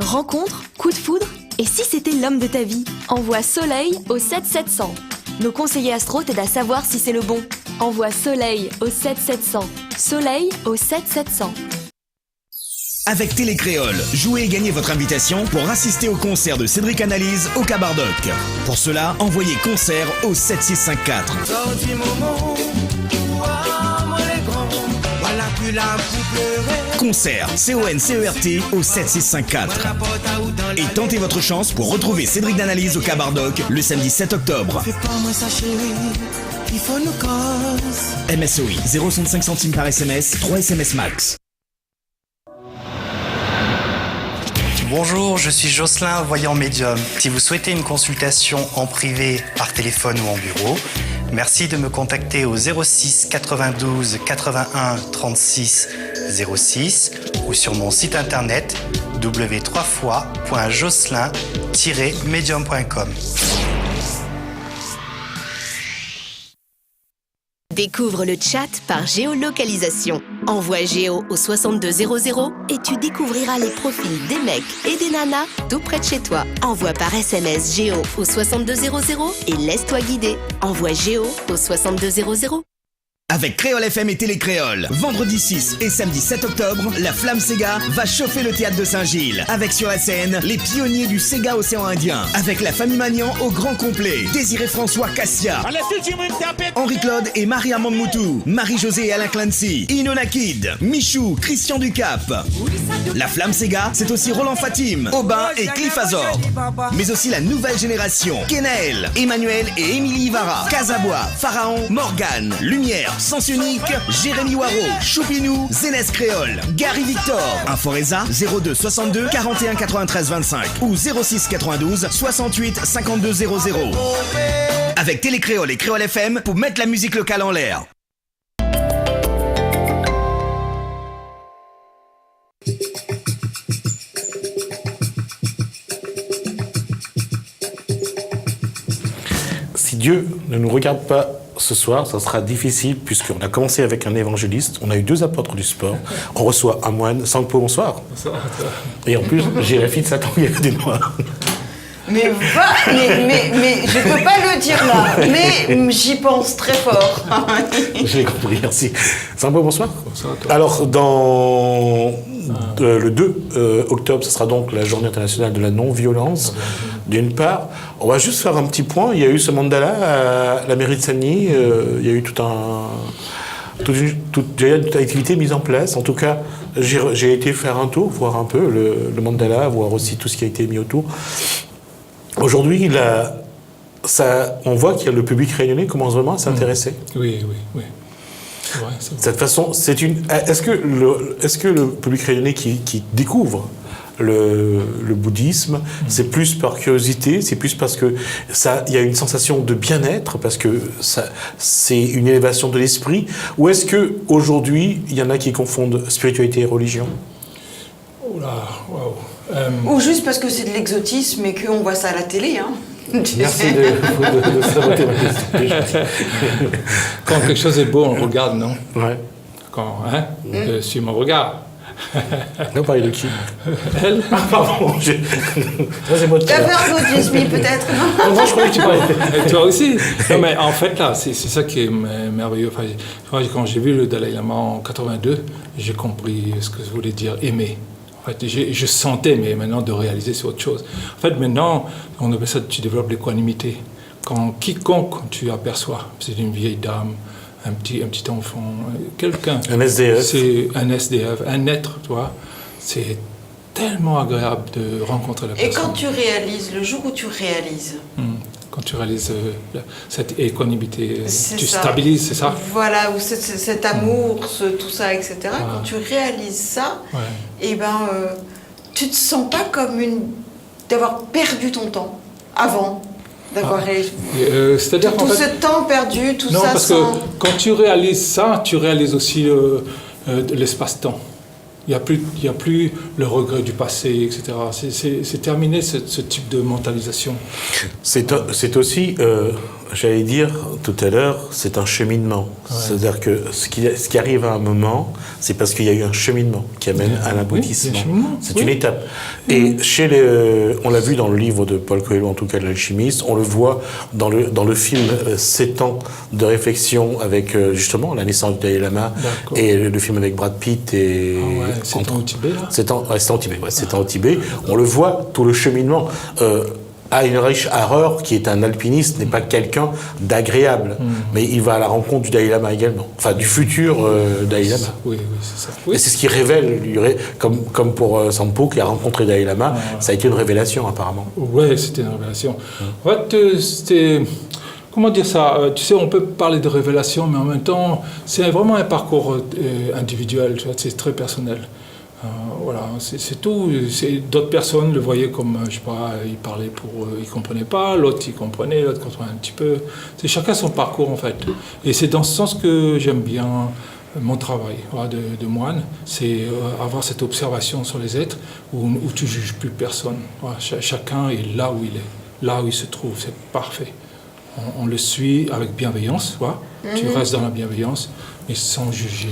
Rencontre, coup de foudre, et si c'était l'homme de ta vie? Envoie Soleil au 7700. Nos conseillers astro t'aident à savoir si c'est le bon. Envoie Soleil au 7700. Soleil au 7700. Avec Télécréole, jouez et gagnez votre invitation pour assister au concert de Cédric Analyse au Cabardoc. Pour cela, envoyez concert au 7654. Concert, C-O-N-C-E-R-T au 7654. Et tentez votre chance pour retrouver Cédric d'Analyse au Cabardoc le samedi 7 octobre. MSOI, 0,65 centimes par SMS, 3 SMS max. Bonjour, je suis Jocelyn, voyant médium. Si vous souhaitez une consultation en privé, par téléphone ou en bureau, merci de me contacter au 06 92 81 36 06 ou sur mon site internet w3fois.jocelyn-medium.com. Découvre le chat par géolocalisation. Envoie Géo au 6200 et tu découvriras les profils des mecs et des nanas tout près de chez toi. Envoie par SMS Géo au 6200 et laisse-toi guider. Envoie Géo au 6200. Avec Créole FM et Télécréole, vendredi 6 et samedi 7 octobre, la Flamme Sega va chauffer le théâtre de Saint-Gilles. Avec sur la scène, les pionniers du Sega Océan Indien. Avec la famille Magnan au grand complet. Désiré François Cassia. Henri-Claude et Marie-Armande Moutou. Marie-Josée et Alain Clancy. Inona Kid. Michou, Christian Ducap. La Flamme Sega, c'est aussi Roland Fatim, Aubin et Cliff Azor. Mais aussi la nouvelle génération. Kenaël, Emmanuel et Émilie Ivara. Casabois, Pharaon, Morgane, Lumière, Sens Unique, Jérémy Waro, Choupinou, Zénès Créole, Gary Victor. Inforesa 02 62 41 93 25 ou 06 92 68 52 00. Avec Télécréole et Créole FM pour mettre la musique locale en l'air. Si Dieu ne nous regarde pas ce soir, ça sera difficile puisqu'on a commencé avec un évangéliste, on a eu 2 apôtres du sport, on reçoit un moine. Sanpo, bonsoir. Bonsoir. Et en plus, j'ai la fille de Satan, il y avait des noirs. Mais je peux pas le dire là, mais j'y pense très fort. J'ai compris, merci. Sanpo, bonsoir. Bonsoir à toi. Alors, dans le 2 octobre, ce sera donc la journée internationale de la non-violence. D'une part, on va juste faire un petit point. Il y a eu ce mandala à la mairie de Sagny. Il y a eu toute une activité mise en place. En tout cas, j'ai été faire un tour, voir un peu le mandala, voir aussi tout ce qui a été mis autour. Aujourd'hui, on voit qu'il y a le public réunionnais commence vraiment à s'intéresser. Oui. C'est vrai, cette façon, est-ce que le public réunionnais qui découvre le bouddhisme, c'est plus par curiosité, c'est plus parce que il y a une sensation de bien-être, parce que c'est une élévation de l'esprit, ou est-ce que aujourd'hui il y en a qui confondent spiritualité et religion? Ou juste parce que c'est de l'exotisme et qu'on voit ça à la télé, hein. Merci de saboter ma question. Quand quelque chose est beau, on le regarde, non? Ouais. Quand, suis mon regard. Non, parler de qui? Elle. Ah, pardon. Ça, c'est moi qui. T'as fait un autisme, peut-être, non? Non, je croyais que tu parlais. Et toi aussi. Non, mais en fait, là, c'est ça qui est merveilleux. Enfin, quand j'ai vu le Dalai Lama en 82, j'ai compris ce que ça voulait dire aimer. En fait, je sentais, mais maintenant, de réaliser, c'est autre chose. En fait, maintenant, on appelle ça, tu développes l'équanimité. Quiconque tu aperçois, c'est une vieille dame, un petit enfant, quelqu'un. Un SDF. C'est un SDF, un être, tu vois. C'est tellement agréable de rencontrer la personne. Et quand tu réalises, le jour où tu réalises... Quand tu réalises cette équanimité, tu ça. Stabilises, c'est ça? Voilà, ou cet amour, tout ça, etc. Quand tu réalises ça, et tu te sens pas comme d'avoir perdu ton temps avant. D'avoir c'est-à-dire tout ce temps perdu, tout non, ça. Non, parce que quand tu réalises ça, tu réalises aussi l'espace-temps. Il n'y a plus le regret du passé, etc. C'est terminé ce type de mentalisation. C'est aussi, j'allais dire tout à l'heure, c'est un cheminement. Ouais. C'est-à-dire que ce qui arrive à un moment, c'est parce qu'il y a eu un cheminement qui amène à l'aboutissement. C'est une étape. Et on l'a vu dans le livre de Paul Coelho, en tout cas de l'alchimiste, on le voit dans le film 7 ans de réflexion avec justement la naissance du Dalai Lama et le film avec Brad Pitt et... C'est en Tibet, là? C'est en Tibet, c'est en Tibet. On le voit, tout le cheminement. Heinrich Harrer, qui est un alpiniste, n'est pas quelqu'un d'agréable, mais il va à la rencontre du Dalai Lama également, enfin du futur Dalai Lama. Oui, c'est ça. Oui. Et c'est ce qui révèle, comme pour Sanpo qui a rencontré Dalai Lama, ça a été une révélation apparemment. Oui, c'était une révélation. En fait, c'était... Comment dire ça? Tu sais, on peut parler de révélation, mais en même temps, c'est vraiment un parcours individuel, tu vois, c'est très personnel. Voilà, c'est tout. D'autres personnes le voyaient comme, je sais pas, ils parlaient ils comprenaient pas, l'autre il comprenait, l'autre comprenait un petit peu. C'est chacun son parcours en fait. Et c'est dans ce sens que j'aime bien mon travail voilà, de moine, c'est avoir cette observation sur les êtres où tu juges plus personne. Voilà, chacun est là où il est, là où il se trouve, c'est parfait. On le suit avec bienveillance, voilà. Tu restes dans la bienveillance, mais sans juger,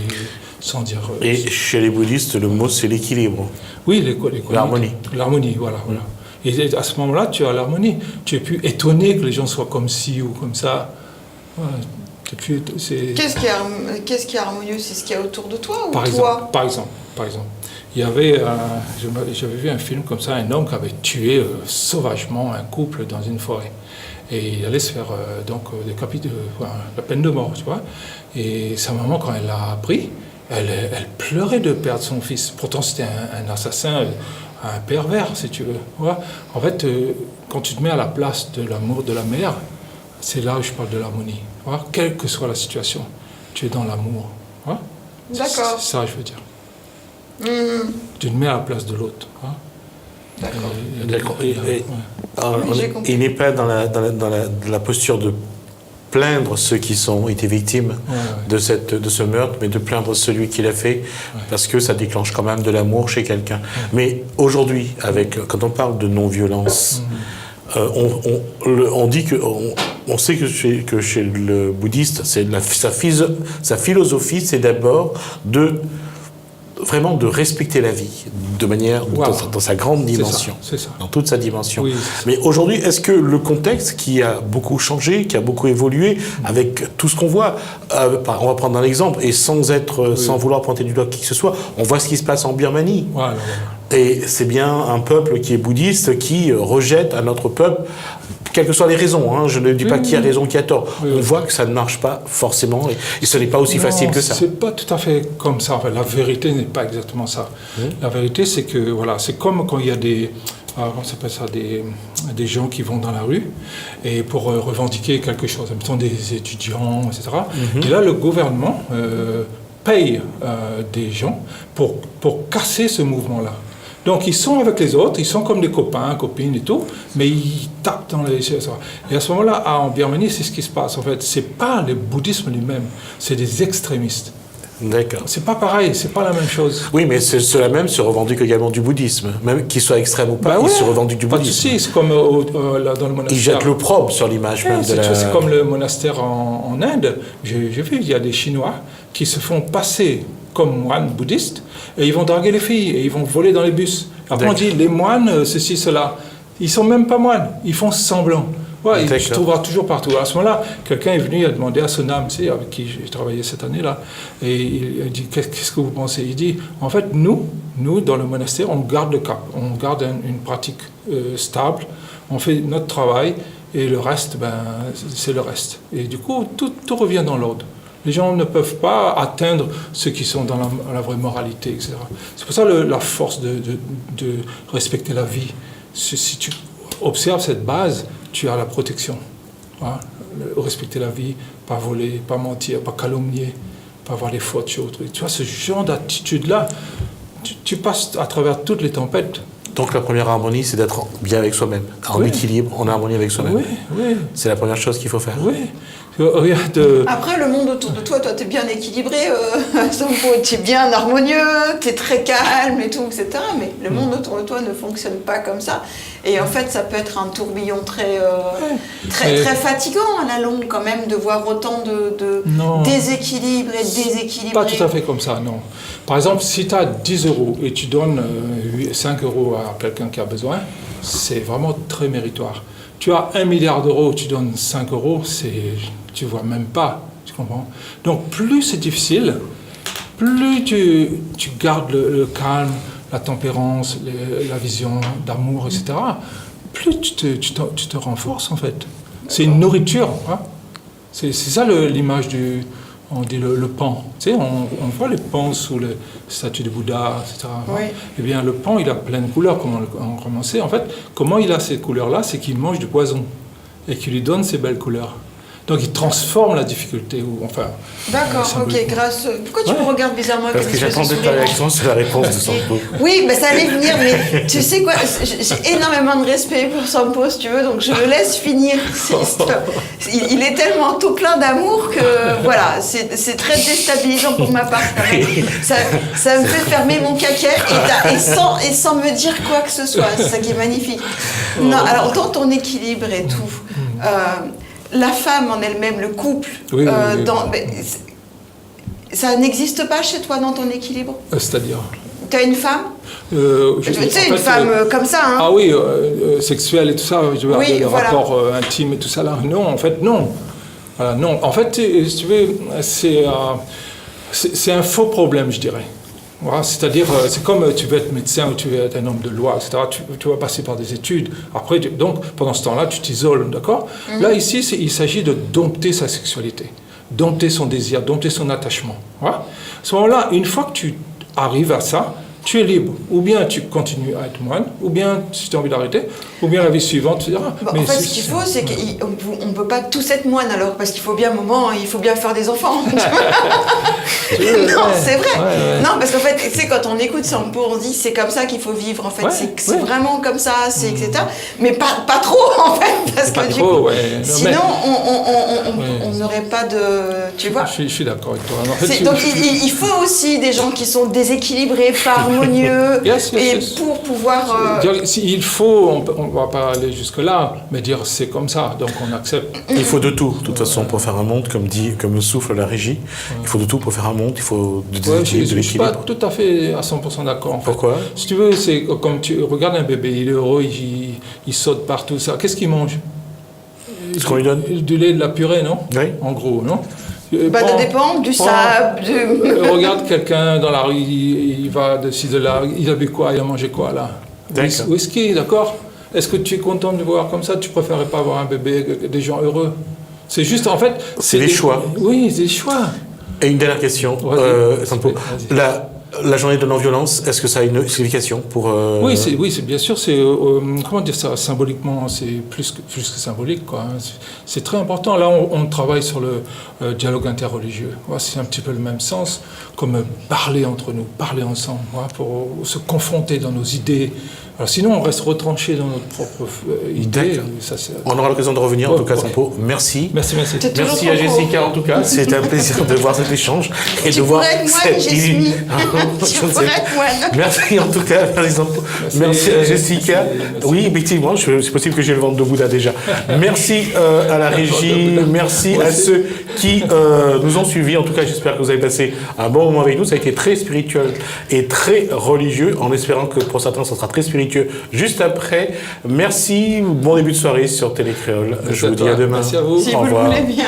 sans dire... Et chez les bouddhistes, le mot c'est l'équilibre. Oui, l'harmonie. L'harmonie, voilà. Et à ce moment-là, tu as l'harmonie. Tu es plus étonné que les gens soient comme ci ou comme ça. Voilà. Qu'est-ce qui est harmonieux? C'est ce qu'il y a autour de toi ou par toi? Par exemple, il y avait, j'avais vu un film comme ça, un homme qui avait tué sauvagement un couple dans une forêt. Et il allait se faire la peine de mort, tu vois. Et sa maman, quand elle l'a appris, elle pleurait de perdre son fils. Pourtant, c'était un assassin, un pervers, si tu veux. Voilà. En fait, quand tu te mets à la place de l'amour de la mère, c'est là où je parle de l'harmonie. Voilà. Quelle que soit la situation, tu es dans l'amour. Voilà. D'accord. C'est ça, je veux dire. Tu te mets à la place de l'autre. Voilà. D'accord. Il n'est pas dans la posture de plaindre ceux qui ont été victimes de ce meurtre, mais de plaindre celui qui l'a fait, parce que ça déclenche quand même de l'amour chez quelqu'un. Mais aujourd'hui, quand on parle de non-violence, on dit que on sait que chez le bouddhiste, sa philosophie, c'est d'abord vraiment de respecter la vie de manière dans sa grande dimension, c'est ça. Dans toute sa dimension. Oui, mais aujourd'hui, est-ce que le contexte qui a beaucoup changé, qui a beaucoup évolué, avec tout ce qu'on voit, on va prendre un exemple, et sans vouloir pointer du doigt qui que ce soit, on voit ce qui se passe en Birmanie. Voilà. Et c'est bien un peuple qui est bouddhiste qui rejette à notre peuple, quelles que soient les raisons, hein, je ne dis pas qui a raison, qui a tort. On voit que ça ne marche pas forcément et ce n'est pas aussi facile que ça. C'est pas tout à fait comme ça. En fait, la vérité n'est pas exactement ça. La vérité, c'est que voilà, c'est comme quand il y a comment s'appelle ça, des gens qui vont dans la rue et pour revendiquer quelque chose, mettons des étudiants, etc. Et là, le gouvernement paye des gens pour casser ce mouvement-là. Donc ils sont avec les autres, ils sont comme des copains, copines et tout, mais ils tapent dans les... Et à ce moment-là, en Birmanie, c'est ce qui se passe. En fait, c'est pas le bouddhisme lui-même, c'est des extrémistes. D'accord. C'est pas pareil, c'est pas la même chose. Oui, mais ceux-là même se revendiquent également du bouddhisme. Même qu'ils soient extrêmes ou pas, ils se revendiquent du bouddhisme. Pas de souci, c'est comme dans le monastère. Ils jettent l'opprobre sur l'image même de la... C'est comme le monastère en Inde. J'ai vu, il y a des Chinois qui se font passer comme moines bouddhistes, et ils vont draguer les filles, et ils vont voler dans les bus. Après on dit, les moines, ceci, cela. Ils sont même pas moines, ils font semblant. Ouais, tu trouveras toujours partout. À ce moment-là, quelqu'un est venu, il a demandé à Sonam, tu sais, avec qui j'ai travaillé cette année-là, et il a dit, qu'est-ce que vous pensez? Il dit, en fait, nous, dans le monastère, on garde le cap, on garde une pratique stable, on fait notre travail, et le reste, c'est le reste. Et du coup, tout revient dans l'ordre. Les gens ne peuvent pas atteindre ceux qui sont dans la vraie moralité, etc. C'est pour ça la force de respecter la vie. Si tu observes cette base, tu as la protection. Voilà. Respecter la vie, pas voler, pas mentir, pas calomnier, pas avoir les fautes chez autrui. Tu vois, ce genre d'attitude-là, tu passes à travers toutes les tempêtes. Donc la première harmonie, c'est d'être bien avec soi-même, en équilibre, en harmonie avec soi-même. Oui. C'est la première chose qu'il faut faire. Oui. Après, le monde autour de toi, t'es bien équilibré, t'es bien harmonieux, t'es très calme et tout, etc. Mais le monde autour de toi ne fonctionne pas comme ça. Et en fait, ça peut être un tourbillon très fatigant à la longue quand même, de voir autant de déséquilibre et déséquilibré. Pas tout à fait comme ça, non. Par exemple, si tu as 10 € et tu donnes 5 € à quelqu'un qui a besoin, c'est vraiment très méritoire. Tu as 1 milliard d'euros, tu donnes 5 €, tu vois même pas, tu comprends? Donc plus c'est difficile, plus tu gardes le calme, la tempérance, la vision d'amour, etc., plus tu te renforces en fait. C'est une nourriture. Hein? C'est ça l'image on dit le pan. Tu sais, on voit les pans sous les statues de Bouddha, etc. Oui. Eh bien, le pan, il a plein de couleurs, comme on commençait. En fait, comment il a ces couleurs-là? C'est qu'il mange du poison et qu'il lui donne ces belles couleurs. Donc il transforme la difficulté, ou enfin... D'accord, ok, grâce... Pourquoi tu me regardes bizarrement Parce que j'attendais ta réaction sur la réponse de Sampo. Oui, ça allait venir, mais tu sais quoi, j'ai énormément de respect pour Sampo, si tu veux, donc je le laisse finir. Il est tellement tout plein d'amour que, voilà, c'est très déstabilisant pour ma part, quand même. Ça me fait fermer mon caquet et sans me dire quoi que ce soit, c'est ça qui est magnifique. Non, alors, dans ton équilibre et tout... la femme en elle-même, le couple, oui. ça n'existe pas chez toi dans ton équilibre? C'est-à-dire? Tu as une femme? Tu sais, une femme comme ça, hein? Ah oui, sexuelle et tout ça, je veux dire, le voilà. rapport intime et tout ça là. Non, en fait, non. Voilà, non. En fait, si tu veux, c'est un faux problème, je dirais. Voilà, c'est-à-dire, c'est comme tu veux être médecin ou tu veux être un homme de loi, etc. Tu vas passer par des études. Après, donc, pendant ce temps-là, tu t'isoles, d'accord? Là, ici, il s'agit de dompter sa sexualité, dompter son désir, dompter son attachement. Voilà. À ce moment-là, une fois que tu arrives à ça, tu es libre. Ou bien tu continues à être moine, ou bien, si tu as envie d'arrêter, ou bien la vie suivante, tu diras... Bon, en fait, ce qu'il faut, c'est qu'on ne peut pas tous être moine, alors, parce qu'il faut bien un moment, il faut bien faire des enfants. Non, c'est vrai. Ouais. Non, parce qu'en fait, tu sais, quand on écoute Sampo, on dit c'est comme ça qu'il faut vivre, en fait. C'est vraiment comme ça, etc. Mais pas trop, en fait, parce que du coup, sinon, on n'aurait pas de... Tu vois? Je suis d'accord avec toi. En fait, donc, il faut aussi des gens qui sont déséquilibrés, pas harmonieux, et pour pouvoir... Il faut, on ne va pas aller jusque-là, mais dire c'est comme ça, donc on accepte. Il faut de tout, de toute façon, pour faire un monde, comme le souffle la régie. Il faut de tout pour faire un monde, il faut de l'équilibre. Je ne suis pas tout à fait à 100% d'accord. Pourquoi? Si tu veux, c'est comme tu regardes un bébé, il est heureux, il saute partout, ça. Qu'est-ce qu'il mange? Ce qu'on lui donne? Du lait, de la purée, non? Oui. En gros, non? Ça dépend, du sable, regarde quelqu'un dans la rue, il va de ci, de là, il a bu quoi, il a mangé quoi, là? Whisky, d'accord? Est-ce que tu es content de voir comme ça? Tu préférerais pas avoir un bébé, des gens heureux? C'est juste, en fait... C'est des choix. Oui, c'est des choix. Et une dernière question, Sampo. La journée de non-violence, est-ce que ça a une signification pour... Oui, c'est bien sûr, c'est... comment dire ça? Symboliquement, c'est plus que symbolique, quoi. C'est très important. Là, on travaille sur le dialogue interreligieux. Voilà, c'est un petit peu le même sens, comme parler entre nous, parler ensemble, voilà, pour se confronter dans nos idées. Alors, sinon, on reste retranché dans notre propre idée. On aura l'occasion de revenir, en tout cas, Sampo. Merci. Merci. Merci à Jessica, en tout cas. C'était un plaisir de voir cet échange et de voir cette idée. Merci, en tout cas. Merci à Jessica. Oui, effectivement, c'est possible que j'ai le ventre de Bouddha déjà. Merci à la régie. Merci à ceux qui nous ont suivis. En tout cas, j'espère que vous avez passé un bon moment avec nous. Ça a été très spirituel et très religieux, en espérant que pour certains, ça sera très spirituel juste après. Merci, bon début de soirée sur Télé Créole. Je vous dis à demain. Merci à vous. Si vous le voulez bien.